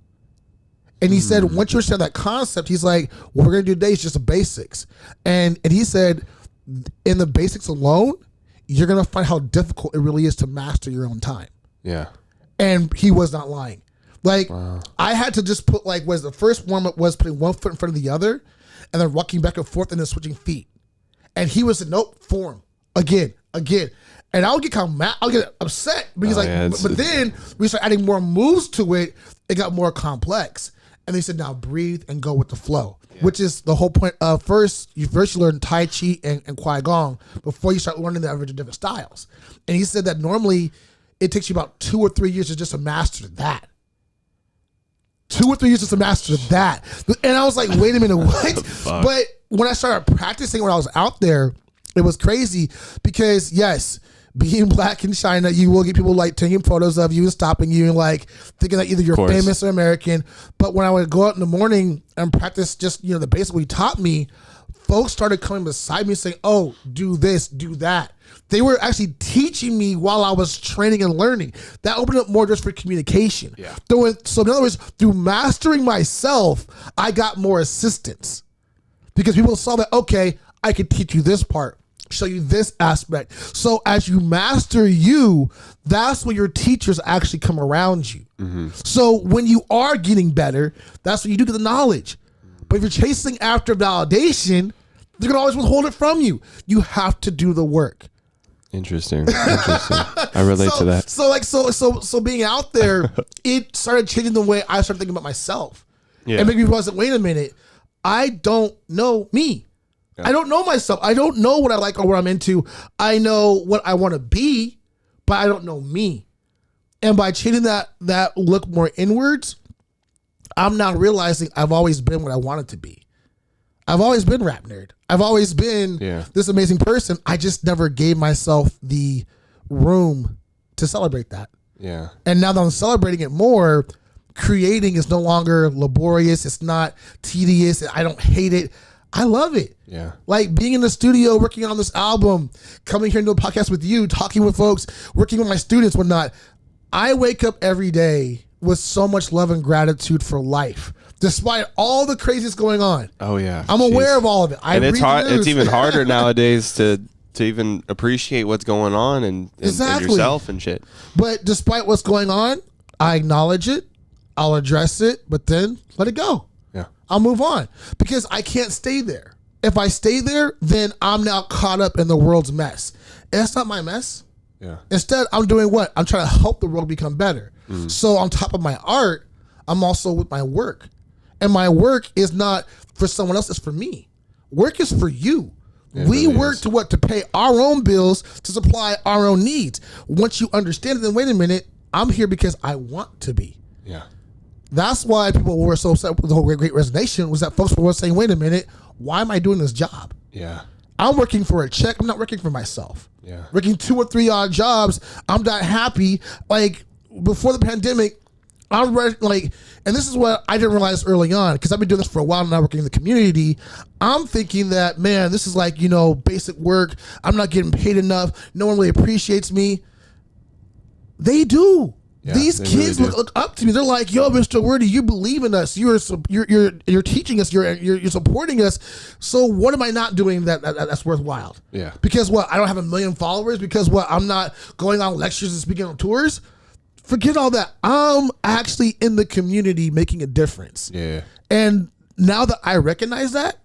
And he said, once you understand that concept, he's like, what we're going to do today is just the basics. And he said, in the basics alone, you're going to find how difficult it really is to master your own time. Yeah. And he was not lying. Like, I had to just put, like, the first warm-up was putting one foot in front of the other and then rocking back and forth and then switching feet. And he was nope, form. Again. And I'll get kind of mad. I'll get upset. Because but then we started adding more moves to it. It got more complex. And they said, now breathe and go with the flow, which is the whole point of first you learn Tai Chi and Qui-Gon before you start learning the different styles. And he said that normally it takes you about 2 or 3 years to just to master that. 2 or 3 years just to master that. And I was like, wait a minute, what? But when I started practicing when I was out there, it was crazy because yes, being black in China, you will get people like taking photos of you and stopping you and like thinking that either you're famous or American. But when I would go out in the morning and practice just, the basic what he taught me, folks started coming beside me saying, oh, do this, do that. They were actually teaching me while I was training and learning. That opened up more just for communication. Yeah. So in other words, through mastering myself, I got more assistance because people saw that, okay, I could teach you this part, show you this aspect. So as you master you, that's when your teachers actually come around you. Mm-hmm. So when you are getting better, that's when you do get the knowledge. But if you're chasing after validation, they're going to always withhold it from you. You have to do the work. Interesting. I relate to that. So being out there, it started changing the way I started thinking about myself. Yeah. And maybe it wasn't, wait a minute, I don't know me. Yeah. I don't know myself. I don't know what I like or what I'm into. I know what I want to be, but I don't know me. And by changing that look more inwards, I'm now realizing I've always been what I wanted to be. I've always been rap nerd. I've always been this amazing person. I just never gave myself the room to celebrate that. Yeah. And now that I'm celebrating it more, creating is no longer laborious. It's not tedious. I don't hate it. I love it. Yeah. Like being in the studio, working on this album, coming here and do a podcast with you, talking with folks, working with my students, whatnot. I wake up every day with so much love and gratitude for life, despite all the craziness going on. Oh yeah, I'm aware of all of it. And it's hard. It's even harder nowadays to even appreciate what's going on and yourself and shit. But despite what's going on, I acknowledge it. I'll address it, but then let it go. Yeah, I'll move on because I can't stay there. If I stay there, then I'm now caught up in the world's mess. And that's not my mess. Yeah. Instead, I'm doing what? I'm trying to help the world become better. So on top of my art, I'm also with my work. And my work is not for someone else, it's for me. Work is for you. We work to pay our own bills, to supply our own needs. Once you understand it, then wait a minute, I'm here because I want to be. Yeah. That's why people were so upset with the whole Great Resignation, was that folks were saying, wait a minute, why am I doing this job? Yeah. I'm working for a check. I'm not working for myself. Yeah. Working 2 or 3 odd jobs. I'm not happy. Like before the pandemic, I'm ready, and this is what I didn't realize early on, because I've been doing this for a while now, working in the community. I'm thinking that, man, this is like, basic work. I'm not getting paid enough. No one really appreciates me. They do. Yeah, these kids really look up to me. They're like, yo, Mr. Wordy, you believe in us. You're teaching us. You're supporting us. So what am I not doing that's worthwhile? Yeah. Because what? I don't have 1 million followers? Because what? I'm not going on lectures and speaking on tours? Forget all that. I'm actually in the community making a difference. Yeah. And now that I recognize that,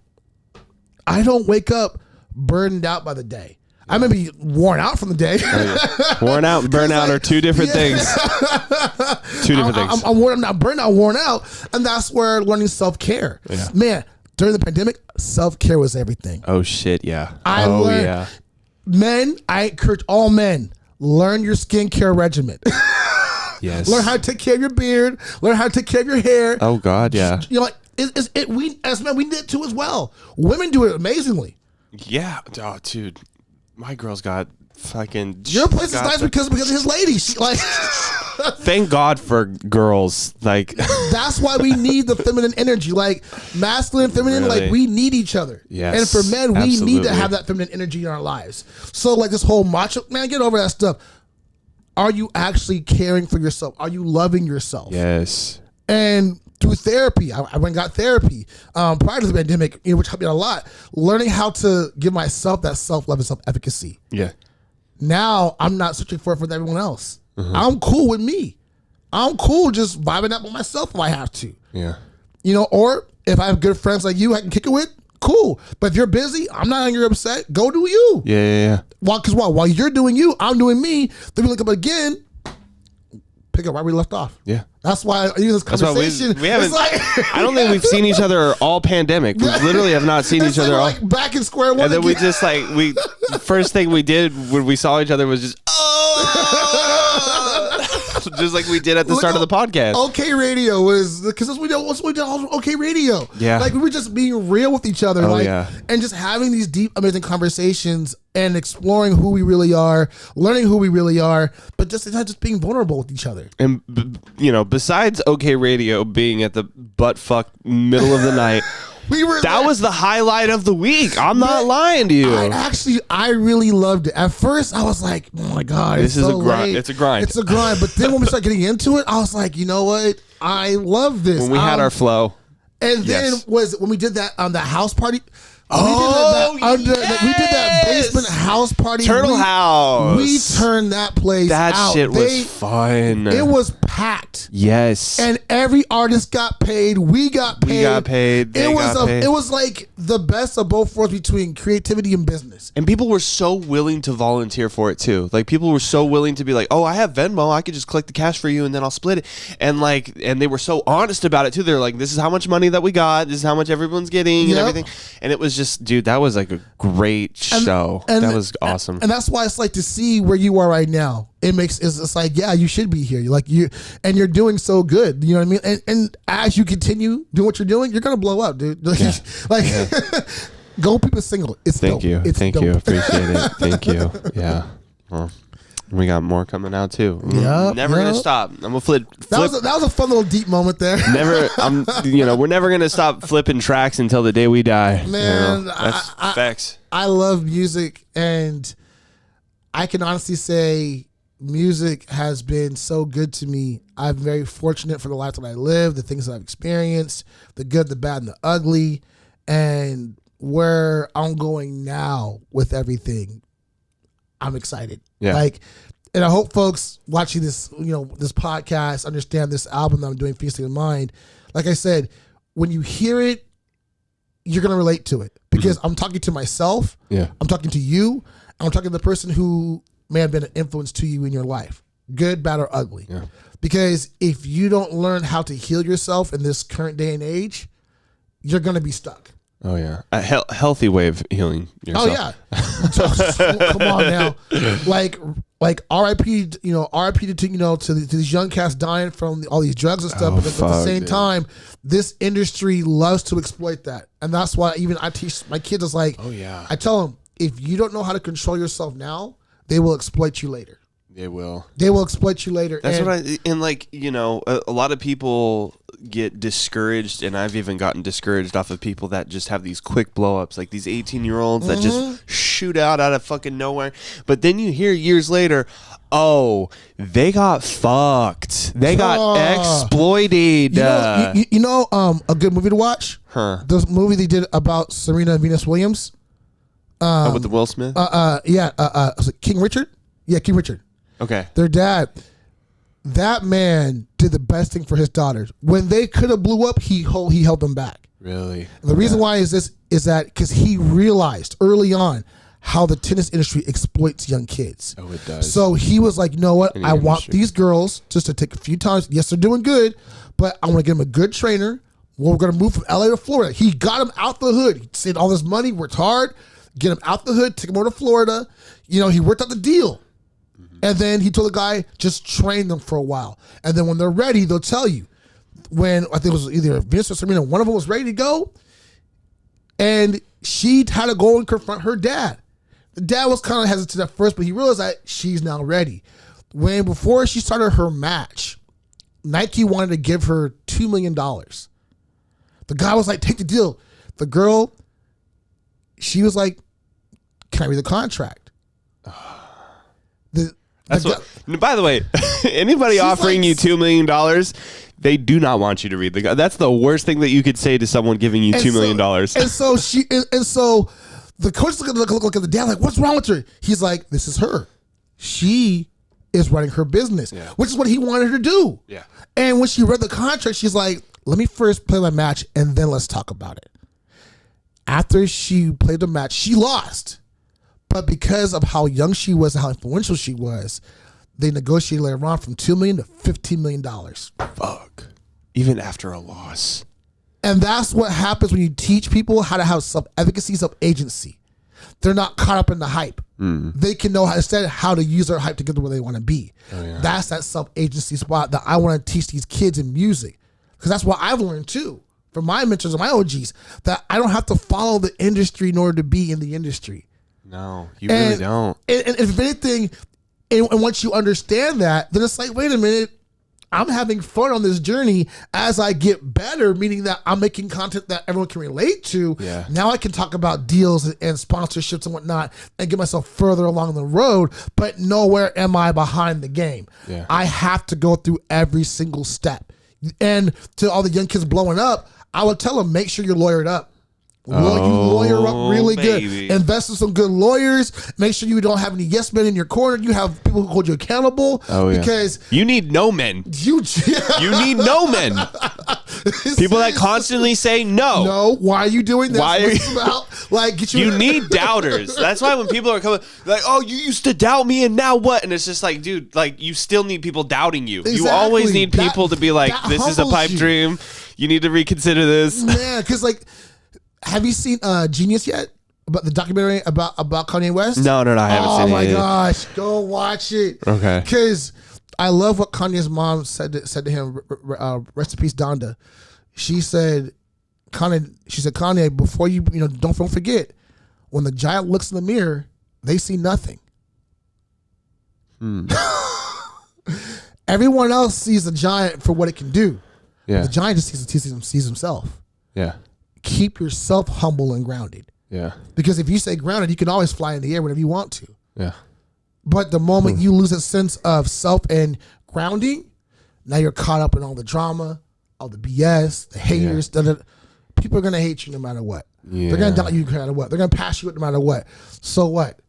I don't wake up burdened out by the day. Yeah. I may be worn out from the day. Oh, yeah. Worn out and burnout are two different things. Two different things. I'm not burnt out, worn out. And that's where learning self-care. Yeah. Man, during the pandemic, self-care was everything. Oh, shit, yeah. I learned. Men, I encourage all men, learn your skincare regimen. Yes. Learn how to take care of your beard. Learn how to take care of your hair. Oh God, yeah. We as men, we need it too as well. Women do it amazingly. Yeah, oh, dude, my girl's got fucking. Your place is nice because of his lady. Thank God for girls. That's why we need the feminine energy, masculine, feminine. Really? We need each other. Yes. And for men, we need to have that feminine energy in our lives. So this whole macho man, get over that stuff. Are you actually caring for yourself? Are you loving yourself? Yes. And through therapy, I went and got therapy prior to the pandemic, which helped me a lot. Learning how to give myself that self-love and self-efficacy. Yeah. Now I'm not searching for it for everyone else. Mm-hmm. I'm cool with me. I'm cool just vibing out with myself if I have to. Yeah. Or if I have good friends like you I can kick it with, cool. But if you're busy, I'm not angry or upset. Go do you. Yeah. While you're doing you, I'm doing me. Then we look up again, pick up right where we left off. Yeah. That's why I use this conversation. We haven't. I don't think we've seen each other all pandemic. We literally have not seen each other all. Back in square one. And then we just first thing we did when we saw each other was just Just like we did at the start of the podcast. Okay Radio was, because we did Okay Radio. Yeah. Like we were just being real with each other. Oh, And just having these deep, amazing conversations and exploring who we really are, learning who we really are, but just being vulnerable with each other. And, besides OK Radio being at the butt fuck middle of the night, that was the highlight of the week. I'm not lying to you. I really loved it. At first, I was like, oh my God, this is a grind. It's a grind. It's a grind. But then when we started getting into it, I was like, you know what? I love this. When we had our flow. And then when we did that on the house party. We did that basement house party. Turtle House. We turned that place out. That shit was fun. It was packed. Yes. And every artist got paid. We got paid. It was like the best of both worlds between creativity and business. And people were so willing to volunteer for it too. Like people were so willing to be like, "Oh, I have Venmo. I could just collect the cash for you and then I'll split it." And they were so honest about it too. They're like, "This is how much money that we got. This is how much everyone's getting and everything." And it was just, dude, that was like a great show. That was awesome. And that's why it's like to see where you are right now. It's like, yeah, you should be here. You're doing so good. You know what I mean? And as you continue doing what you're doing, you're gonna blow up, dude. Go People Single. It's Thank dope. you. It's Thank dope. you. Appreciate it. Thank you. Yeah. Well, we got more coming out too. Never gonna stop. I'm gonna flip. That was a fun little deep moment there. We're never gonna stop flipping tracks until the day we die. Man, that's facts. I love music, and I can honestly say music has been so good to me. I'm very fortunate for the life that I live, the things that I've experienced, the good, the bad, and the ugly, and where I'm going now with everything. I'm excited. Yeah. And I hope folks watching this, this podcast understand this album that I'm doing, Feasting in Mind. Like I said, when you hear it, you're going to relate to it because I'm talking to myself. Yeah. I'm talking to you. I'm talking to the person who may have been an influence to you in your life, good, bad, or ugly. Yeah. Because if you don't learn how to heal yourself in this current day and age, you're going to be stuck. Oh yeah, a healthy way of healing yourself. Oh yeah, come on now, like R.I.P. R.I.P. to these young cats dying from all these drugs and stuff. But at the same time, this industry loves to exploit that, and that's why even I teach my kids. It's like, oh yeah, I tell them if you don't know how to control yourself now, they will exploit you later. They will exploit you later. That's a lot of people get discouraged, and I've even gotten discouraged off of people that just have these quick blow-ups, like these 18-year-olds that just shoot out of fucking nowhere. But then you hear years later, oh, they got fucked. They got exploited. A good movie to watch? The movie they did about Serena and Venus Williams. With the Will Smith? Was it King Richard? Yeah, King Richard. Okay. Their dad, that man did the best thing for his daughters. When they could have blew up, he held them back. Really? And the reason why is that because he realized early on how the tennis industry exploits young kids. Oh, it does. So he was like, you know what? I want these girls just to take a few times. Yes, they're doing good, but I want to get them a good trainer. We're going to move from LA to Florida. He got them out the hood. He saved all this money, worked hard, get them out the hood, take them over to Florida. He worked out the deal. And then he told the guy, just train them for a while. And then when they're ready, they'll tell you. When I think it was either Vince or Serena, one of them was ready to go. And she had to go and confront her dad. The dad was kind of hesitant at first, but he realized that she's now ready. Before she started her match, Nike wanted to give her $2 million. The guy was like, take the deal. The girl, she was like, can I read the contract? By the way, anybody offering you $2 million, they do not want you to read that's the worst thing that you could say to someone giving you $2 million. And so the coach look at the dad like, what's wrong with her? He's like, this is her. She is running her business, which is what he wanted her to do. Yeah. And when she read the contract, she's like, let me first play my match and then let's talk about it. After she played the match, she lost. But because of how young she was and how influential she was, they negotiated later on from $2 million to $15 million. Fuck. Even after a loss. And that's what happens when you teach people how to have self-efficacy, self-agency. They're not caught up in the hype. They can know instead how to use their hype to get to where they want to be. That's that self-agency spot that I want to teach these kids in music, because that's what I've learned too from my mentors and my OGs, that I don't have to follow the industry in order to be in the industry. No, you really don't. And if anything, and once you understand that, then it's like, wait a minute, I'm having fun on this journey as I get better, meaning that I'm making content that everyone can relate to. Yeah. Now I can talk about deals and sponsorships and whatnot and get myself further along the road, but nowhere am I behind the game. Yeah. I have to go through every single step. And to all the young kids blowing up, I would tell them, make sure you're lawyered up. You lawyer up really good. Invest in some good lawyers. Make sure you don't have any yes men in your corner. You have people who hold you accountable. Because you need no men. You need no men. People that constantly say no. No, why are you doing this? Why are you about? Like, get you need doubters. That's why when people are coming, like, oh, you used to doubt me and now what? And it's just like, dude, like, you still need people doubting you. Exactly. You always need people to be like, this is a pipe dream. You need to reconsider this. Man, because like, have you seen Genius yet? About the documentary about Kanye West? No, I haven't seen it. Oh my gosh, go watch it. Okay. Because I love what Kanye's mom said to him. Rest in peace, Donda. She said, Kanye, before you don't forget, when the giant looks in the mirror, they see nothing. Everyone else sees the giant for what it can do. Yeah. The giant just sees himself. Yeah. Keep yourself humble and grounded. Yeah. Because if you stay grounded, you can always fly in the air whenever you want to. Yeah. But the moment you lose a sense of self and grounding, now you're caught up in all the drama, all the BS, the haters. People are going to hate you no matter what. Yeah. They're going to doubt you no matter what. They're going to pass you no matter what. So what?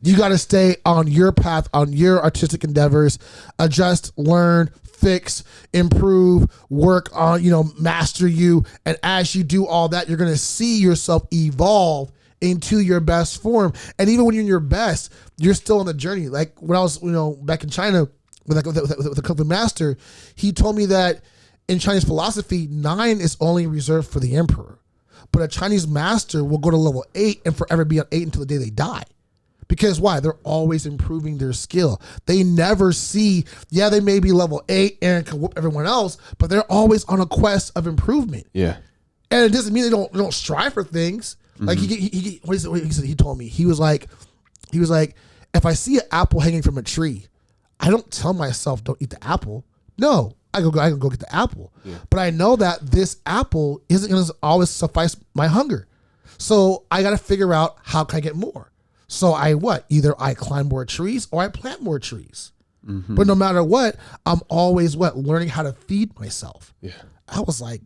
You got to stay on your path, on your artistic endeavors, adjust, learn, fix, improve, work on, master you. And as you do all that, you're going to see yourself evolve into your best form. And even when you're in your best, you're still on the journey. Like when I was, back in China with a Kung Fu master, he told me that in Chinese philosophy, 9 is only reserved for the emperor. But a Chinese master will go to level 8 and forever be on 8 until the day they die. Because why? They're always improving their skill. They never see, they may be level 8 and can whoop everyone else, but they're always on a quest of improvement. Yeah. And it doesn't mean they don't strive for things. Like what he told me, he was like, if I see an apple hanging from a tree, I don't tell myself don't eat the apple. No, I can go get the apple. Yeah. But I know that this apple isn't going to always suffice my hunger. So I got to figure out how can I get more. So either I climb more trees or I plant more trees. But no matter what, I'm always learning how to feed myself. Yeah. I was like,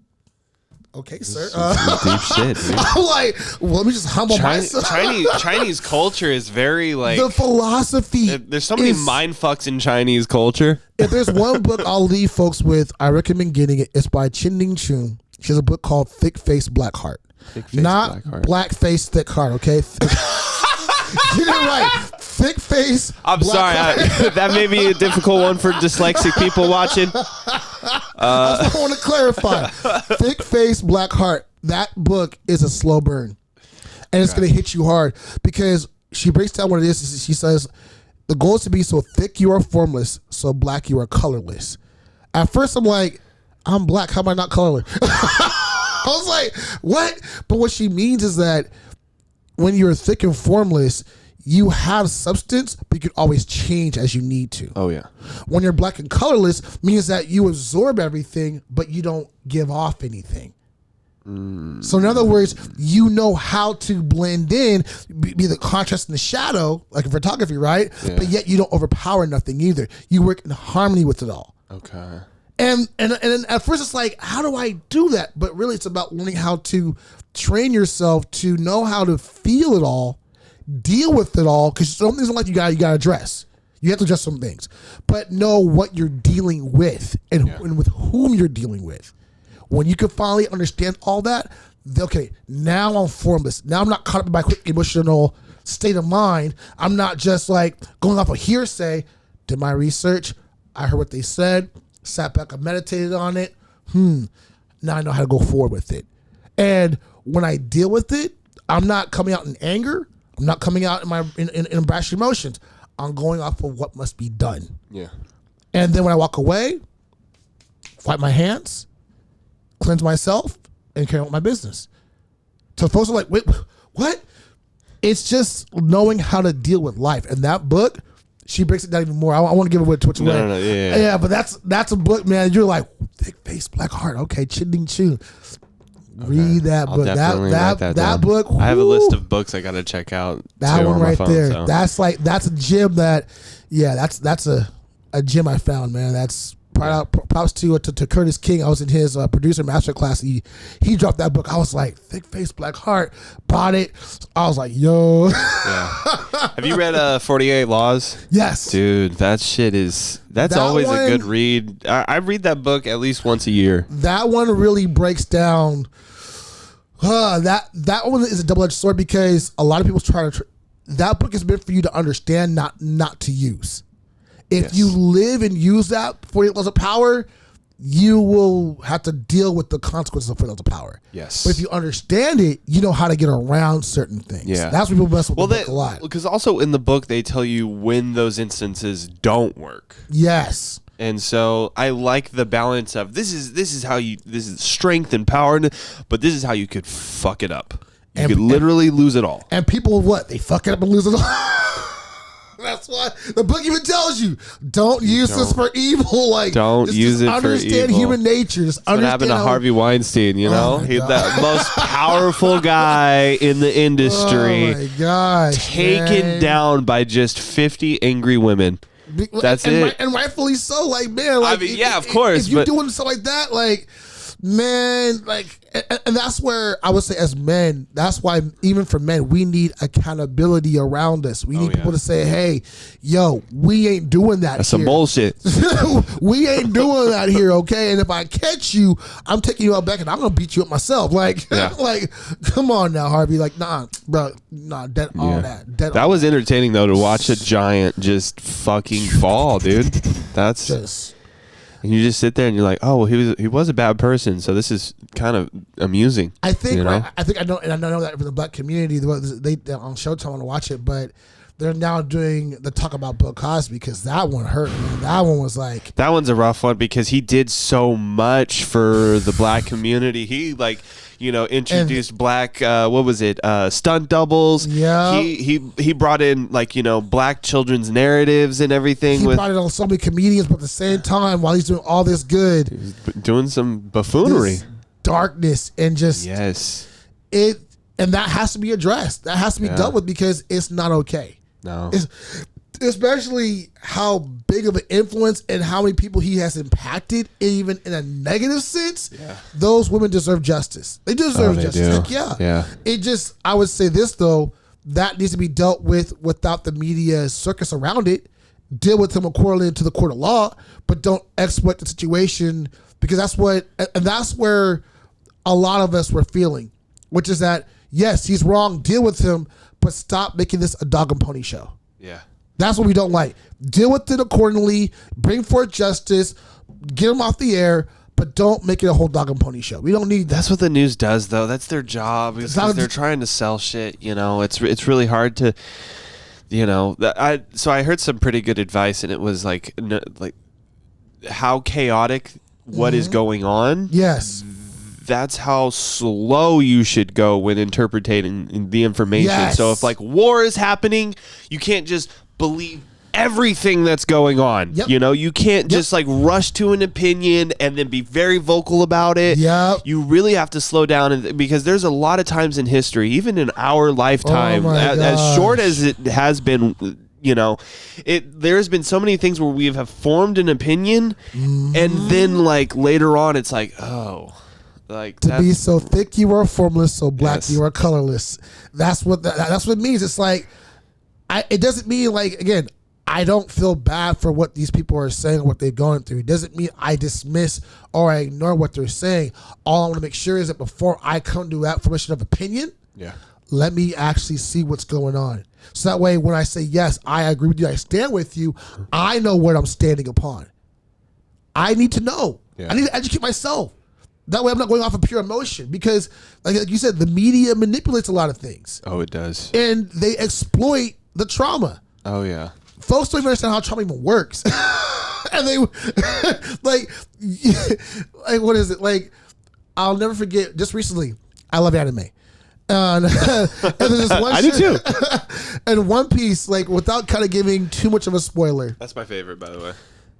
okay, sir. Deep shit, dude. I'm like, well, let me just humble myself. Chinese culture is very like the philosophy. There's so many mind fucks in Chinese culture. If there's one book I'll leave folks with, I recommend getting it. It's by Ning Chun. She has a book called Thick Face Black Heart. Not Black Face Thick Heart, okay? Get it right. Thick face. I'm sorry. That may be a difficult one for dyslexic people watching. I want to clarify. Thick face, black heart. That book is a slow burn. And it's going to hit you hard because she breaks down what it is. She says, the goal is to be so thick you are formless, so black you are colorless. At first, I'm like, I'm black. How am I not colorless? I was like, what? But what she means is that when you're thick and formless, you have substance, but you can always change as you need to. Oh, yeah. When you're black and colorless, means that you absorb everything, but you don't give off anything. So in other words, you know how to blend in, be the contrast and the shadow, like in photography, right? Yeah. But yet you don't overpower nothing either. You work in harmony with it all. Okay. And at first it's like, how do I do that? But really it's about learning how to train yourself to know how to feel it all, deal with it all, because some things in life you gotta address. You have to address some things, but know what you're dealing with and with whom you're dealing with. When you can finally understand all that, okay, now I'm formless. Now I'm not caught up in my quick emotional state of mind. I'm not just like going off of hearsay. Did my research. I heard what they said. Sat back, I meditated on it. Now I know how to go forward with it. And when I deal with it, I'm not coming out in anger. I'm not coming out in brash emotions. I'm going off of what must be done. Yeah. And then when I walk away, wipe my hands, cleanse myself, and carry on with my business. So folks are like, wait, what? It's just knowing how to deal with life. And that book, she breaks it down even more. I want to give it to No, yeah, but that's a book, man. You're like, thick face, black heart. Okay, chin chew. Read that book. That book. I have a list of books I got to check out. That one right phone, there. So. That's a gem that, that's a gem I found, man. That's props to Curtis King. I was in his producer master class. He dropped that book. I was like, thick face, black heart. Bought it. I was like, yo. Yeah. Have you read 48 Laws? Yes, dude. That's always a good read. I read that book at least once a year. That one really breaks down. That one is a double-edged sword because a lot of people try to. That book is meant for you to understand, not to use. If you live and use that 48 laws of power, you will have to deal with the consequences of 48 laws of power. Yes. But if you understand it, you know how to get around certain things. Yeah. That's what people mess with the book a lot. Because also in the book, they tell you when those instances don't work. Yes. And so I like the balance of this is strength and power, but this is how you could fuck it up. You could literally lose it all. And people, they fuck it up and lose it all. That's why the book even tells you, don't use this for evil. Like, don't use it for evil. Understand human nature. Just what happened to Harvey Weinstein, you know? He's the most powerful guy in the industry. Oh my gosh. Taken down by just 50 angry women. That's it. And rightfully so. Like, man, like, of course. If you're doing stuff like that, like, man, like, and that's where I would say as men, that's why even for men, we need accountability around us. We need people to say, hey, yo, we ain't doing that. That's some bullshit. We ain't doing that here, okay? And if I catch you, I'm taking you out back and I'm gonna beat you up myself. Like, like, come on now, Harvey. Like, nah, bro, nah, all that. That was entertaining though, to watch a giant just fucking fall, dude. That's just. And you just sit there and you're like, oh, well, he was a bad person, so this is kind of amusing. I think I know that for the black community, they on Showtime want to watch it, but they're now doing the talk about Bill Cosby because that one hurt, man. That one was like, that one's a rough one because he did so much for the black community. He introduced black stunt doubles. Yeah, he brought in black children's narratives and everything. He brought in on so many comedians, but at the same time, while he's doing all this good, he's doing some buffoonery, darkness, and just and that has to be addressed. That has to be dealt with because it's not okay. No. Especially how big of an influence and how many people he has impacted, even in a negative sense. Yeah. Those women deserve justice. They deserve justice. Heck yeah. I would say this though, that needs to be dealt with without the media circus around it. Deal with them accordingly to the court of law, but don't exploit the situation because that's where a lot of us were feeling, which is that yes, he's wrong. Deal with him. But stop making this a dog and pony show. Yeah. That's what we don't like. Deal with it accordingly. Bring forth justice. Get them off the air. But don't make it a whole dog and pony show. We don't need that. That's what the news does, though. That's their job. Because they're trying to sell shit. It's really hard to, So I heard some pretty good advice, and it was like how chaotic what is going on. Yes. That's how slow you should go when interpreting the information. Yes. So if war is happening, you can't just believe everything that's going on. Yep. You can't just rush to an opinion and then be very vocal about it. Yep. You really have to slow down because there's a lot of times in history, even in our lifetime, as short as it has been, there's been so many things where we have formed an opinion and then later on it's to be so thick you are formless, so black you are colorless. That's what it means. It's it doesn't mean again, I don't feel bad for what these people are saying, what they're going through. It doesn't mean I dismiss or I ignore what they're saying. All I want to make sure is that before I come to that formation of opinion, let me actually see what's going on. So that way, when I say yes, I agree with you, I stand with you, I know what I'm standing upon. I need to know. I need to educate myself. That way I'm not going off of pure emotion because, like you said, the media manipulates a lot of things. Oh, it does. And they exploit the trauma. Oh, yeah. Folks don't even understand how trauma even works. And they, like, what is it? Like, I'll never forget, just recently, I love anime. And there's this one I do too. And One Piece, like, without kind of giving too much of a spoiler. That's my favorite, by the way.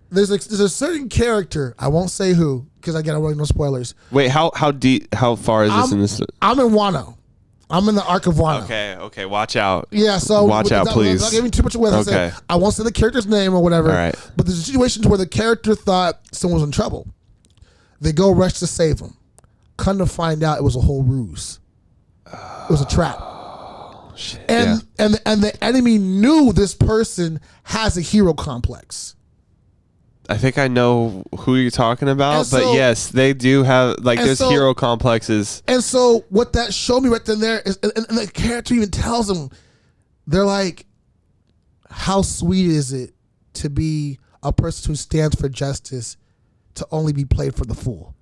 There's a certain character, I won't say who, because I don't want no spoilers. Wait, how deep? How far is this in this? I'm in Wano. I'm in the arc of Wano. Okay, watch out. Yeah, so watch out, please. Without giving too much away, Okay. I won't say the character's name or whatever. All right. But there's situations where the character thought someone was in trouble. They go rush to save him. Come to find out, it was a whole ruse. It was a trap. Shit. And the enemy knew this person has a hero complex. I think I know who you're talking about, And but so- yes, they do have, like, and there's so- hero complexes. And so what that showed me right then there is, and the character even tells them, they're like, how sweet is it to be a person who stands for justice to only be played for the fool?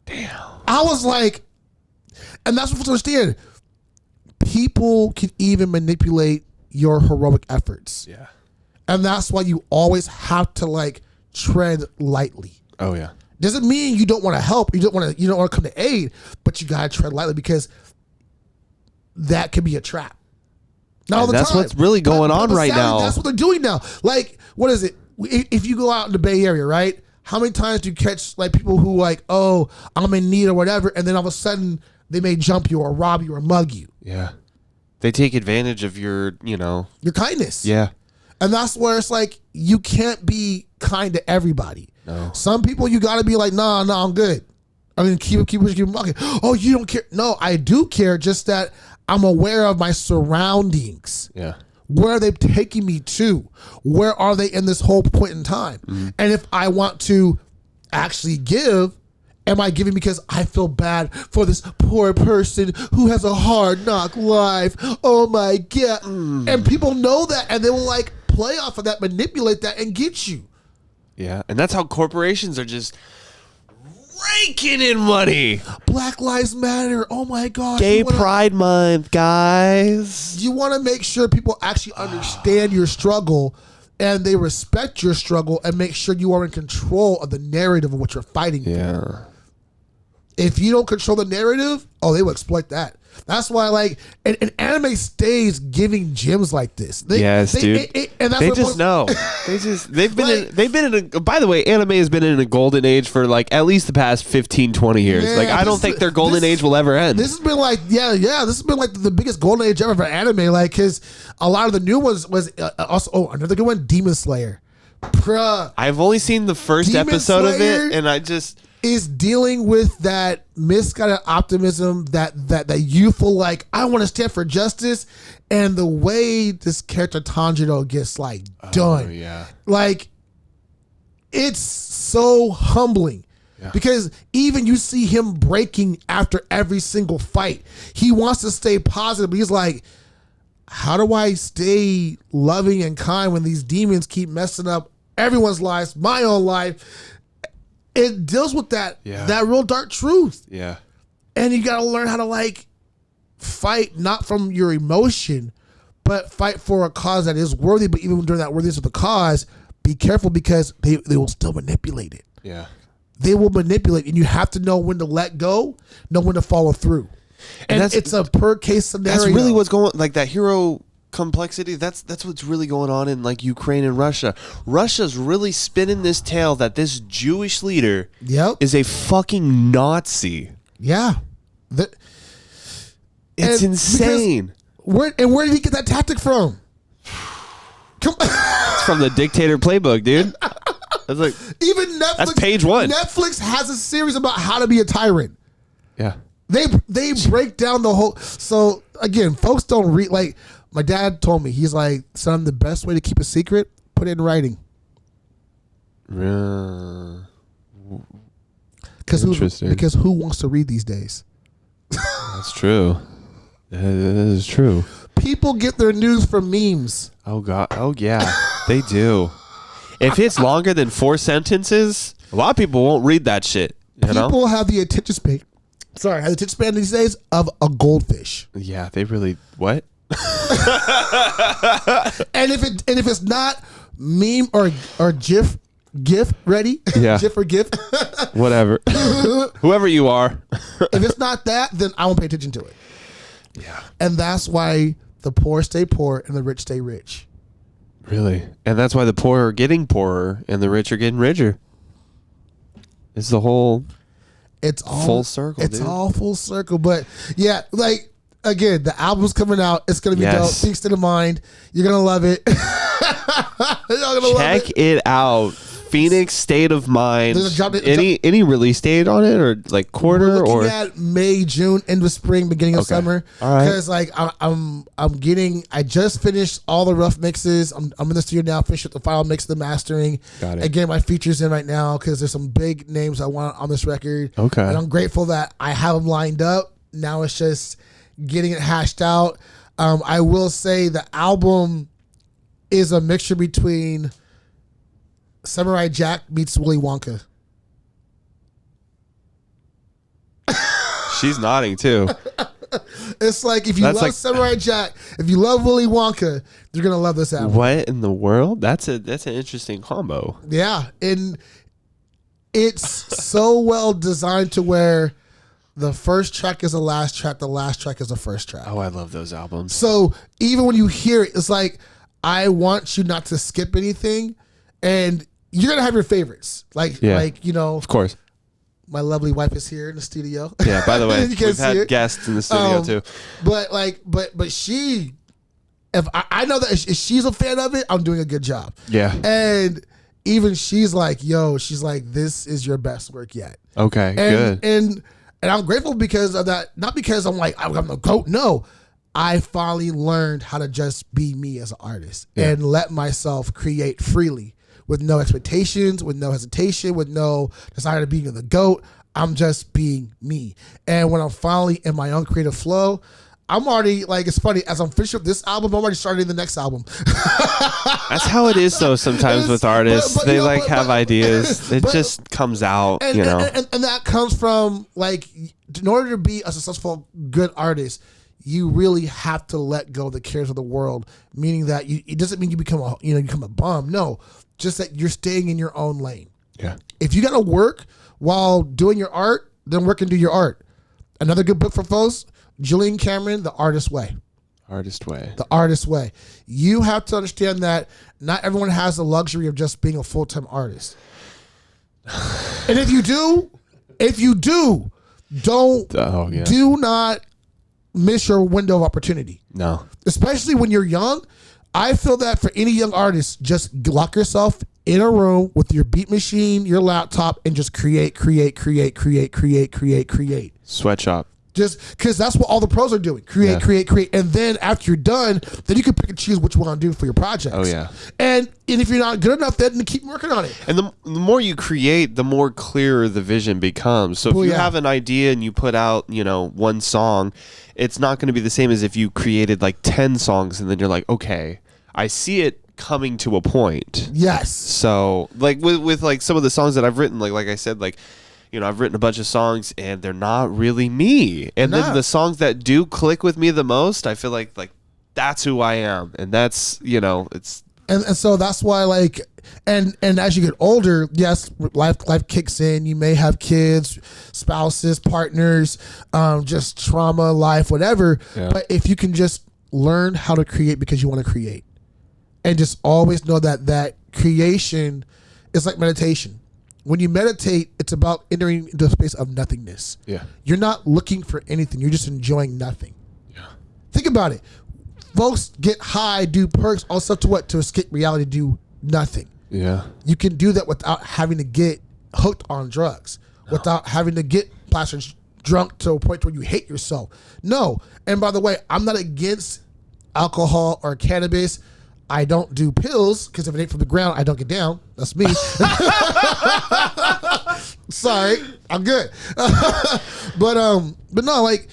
Damn. I was like, and that's what to understand. People can even manipulate your heroic efforts. Yeah. And that's why you always have to, like, tread lightly. Oh, yeah. Doesn't mean you don't want to help, you don't want to come to aid, but you gotta tread lightly because that could be a trap. Not all the that's time. what's really going on right sadly, now. That's what they're doing now. Like, what is it? If you go out in the Bay Area, right? How many times do you catch, like, people who, like, oh, I'm in need or whatever, and then all of a sudden they may jump you or rob you or mug you? Yeah. They take advantage of your kindness. Yeah. And that's where it's like, you can't be kind to everybody. No. Some people you got to be like, nah, I'm good. I mean, keep walking. Oh, you don't care. No, I do care. Just that I'm aware of my surroundings. Yeah. Where are they taking me to? Where are they in this whole point in time? Mm-hmm. And if I want to actually give, am I giving because I feel bad for this poor person who has a hard knock life? Oh my God. And people know that, and they will, like, play off of that, manipulate that, and get you. Yeah. And that's how corporations are just raking in money. Black Lives Matter. Oh my gosh. Gay Pride Month, guys. You want to make sure people actually understand your struggle and they respect your struggle and make sure you are in control of the narrative of what you're fighting for. Yeah. If you don't control the narrative, they will exploit that. That's why, like, and anime stays giving gems like this. Dude. And that's They what just know. They've been in a, by the way, anime has been in a golden age for, like, at least the past 15, 20 years. Man, like, I don't think their golden age will ever end. This has been like, this has been like the biggest golden age ever for anime. Like, because a lot of the new ones was also, another good one, Demon Slayer. Bruh. I've only seen the first Demon episode Slayer of it, and I just... is dealing with that misguided optimism, that youthful, like, I want to stand for justice, and the way this character Tanjiro gets, like, done. Yeah. Like, it's so humbling. Yeah. Because even you see him breaking after every single fight. He wants to stay positive, but he's like, how do I stay loving and kind when these demons keep messing up everyone's lives, my own life? It deals with that real dark truth. Yeah. And you got to learn how to, like, fight not from your emotion, but fight for a cause that is worthy. But even during that worthiness of the cause, be careful because they will still manipulate it. Yeah. They will manipulate, and you have to know when to let go, know when to follow through. And it's a per case scenario. That's really what's going, like, that hero complexity. That's what's really going on in, like, Ukraine and Russia. Russia's really spinning this tale that this Jewish leader is a fucking Nazi. Yeah. It's insane. Where did he get that tactic from? It's from the dictator playbook, dude. That's like, even Netflix. That's page 1. Netflix has a series about how to be a tyrant. Yeah. They break down the whole. So again, folks don't read. Like, my dad told me, he's like, son, the best way to keep a secret, put it in writing. Because who wants to read these days? That's true. That is true. People get their news from memes. Oh God. Oh yeah, they do. If it's longer than 4 sentences, a lot of people won't read that shit. People have the attention span. Sorry, have the attention span these days of a goldfish. Yeah, they really what? And if it's not meme or GIF ready, yeah. GIF or GIF, whatever, whoever you are. If it's not that, then I won't pay attention to it. Yeah, and that's why the poor stay poor and the rich stay rich. Really, and that's why the poor are getting poorer and the rich are getting richer. It's the whole. It's all full circle. It's all full circle, but yeah, like. Again, the album's coming out. It's gonna be dope. Think State of Mind. You're gonna love it. Check it out. Phoenix State of Mind. Any release date on it or like quarter? We're looking at May, June, end of spring, beginning of summer. All right. Because like I just finished all the rough mixes. I'm in the studio now, finishing the final mix, the mastering. Got it. And getting my features in right now because there's some big names I want on this record. Okay. And I'm grateful that I have them lined up. Now it's just getting it hashed out. I will say the album is a mixture between Samurai Jack meets Willy Wonka. She's nodding too. It's like if you love Samurai Jack, if you love Willy Wonka, you're gonna love this album. What in the world? That's an interesting combo. Yeah, and it's so well designed to where the first track is the last track, the last track is the first track. Oh, I love those albums. So even when you hear it, it's like, I want you not to skip anything. And you're going to have your favorites. Like, you know. Of course. My lovely wife is here in the studio. Yeah, by the way, we've had guests in the studio too. But she, if I know that if she's a fan of it, I'm doing a good job. Yeah. And even she's like, this is your best work yet. Okay, good. And I'm grateful because of that. Not because I'm like, I'm the GOAT. No, I finally learned how to just be me as an artist and let myself create freely with no expectations, with no hesitation, with no desire to be the GOAT. I'm just being me. And when I'm finally in my own creative flow, I'm already like, it's funny, as I'm finishing up this album, I'm already starting the next album. That's how it is though sometimes with artists. They have ideas. It just comes out, and, And that comes from like, in order to be a successful, good artist, you really have to let go of the cares of the world, meaning that it doesn't mean you become a bum. No, just that you're staying in your own lane. Yeah. If you got to work while doing your art, then work and do your art. Another good book for folks, Julian Cameron, The Artist Way. Artist Way. The Artist Way. You have to understand that not everyone has the luxury of just being a full-time artist. And if you do, do not miss your window of opportunity. No. Especially when you're young. I feel that for any young artist, just lock yourself in a room with your beat machine, your laptop, and just create. Sweatshop. Just because that's what all the pros are doing. Create. And then after you're done, then you can pick and choose what you want to do for your projects. Oh, yeah. And if you're not good enough, then keep working on it. And the more you create, the more clearer the vision becomes. So if you have an idea and you put out, one song, it's not going to be the same as if you created like 10 songs and then you're like, okay, I see it coming to a point. Yes. So like with like some of the songs that I've written, like I said, like, I've written a bunch of songs and they're not really me. And then the songs that do click with me the most, I feel like that's who I am. And that's, it's. And so that's why and as you get older, yes, life kicks in. You may have kids, spouses, partners, just trauma, life, whatever. Yeah. But if you can just learn how to create because you want to create and just always know that creation is like meditation. When you meditate, it's about entering into a space of nothingness. Yeah. You're not looking for anything. You're just enjoying nothing. Yeah. Think about it. Folks get high, do perks, all stuff to what? To escape reality, do nothing. Yeah. You can do that without having to get hooked on drugs, without having to get plastered drunk to a point where you hate yourself. No. And by the way, I'm not against alcohol or cannabis. I don't do pills because if it ain't from the ground, I don't get down. That's me. Sorry, I'm good. But no, like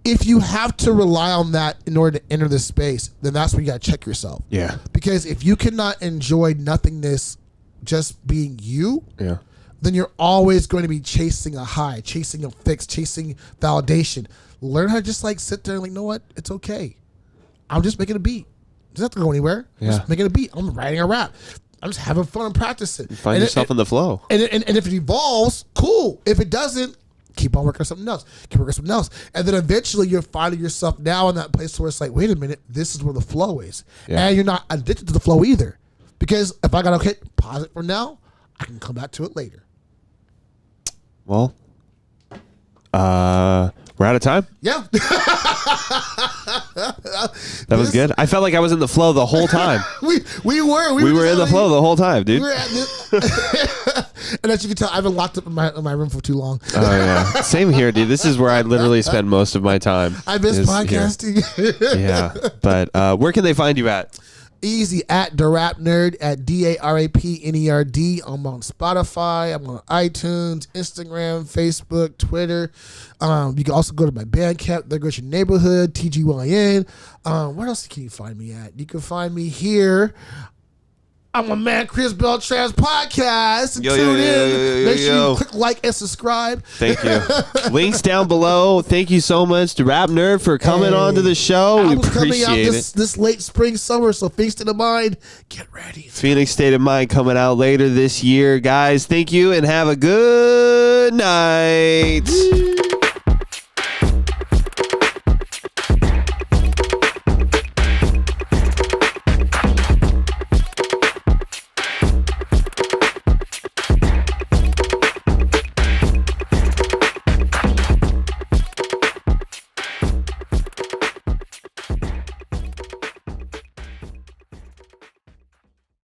if you have to rely on that in order to enter this space, then that's when you gotta check yourself. Yeah. Because if you cannot enjoy nothingness, just being you. Yeah. then you're always going to be chasing a high, chasing a fix, chasing validation. Learn how to just like sit there and like, you know what? It's okay. I'm just making a beat. It doesn't have to go anywhere. I'm just making a beat. I'm writing a rap. I'm just having fun and practicing. Find yourself in the flow. And if it evolves, cool. If it doesn't, keep on working on something else. Keep working on something else. And then eventually you're finding yourself now in that place where it's like, wait a minute, this is where the flow is. Yeah. And you're not addicted to the flow either. Because if I got to pause it for now, I can come back to it later. Well, we're out of time. Yeah. That was good. I felt like I was in the flow the whole time. we were in the flow the whole time, dude. We were at this, and as you can tell, I've been locked up in my room for too long. Oh yeah, same here, dude. This is where I literally spend most of my time. I miss podcasting. Yeah, but where can they find you at? Easy at DaRapNerd at DaRapNerd. I'm on Spotify. I'm on iTunes, Instagram, Facebook, Twitter. You can also go to my Bandcamp. There goes your neighborhood, TGYN. Where else can you find me at? You can find me here. I'm a man, Xris Beltran's podcast. Tune in. Make sure you click like and subscribe. Thank you. Links down below. Thank you so much to DaRapNerd for coming on to the show. We appreciate coming out it. This late spring, summer, so Phoenix State of Mind, get ready. Phoenix State of Mind coming out later this year. Guys, thank you and have a good night.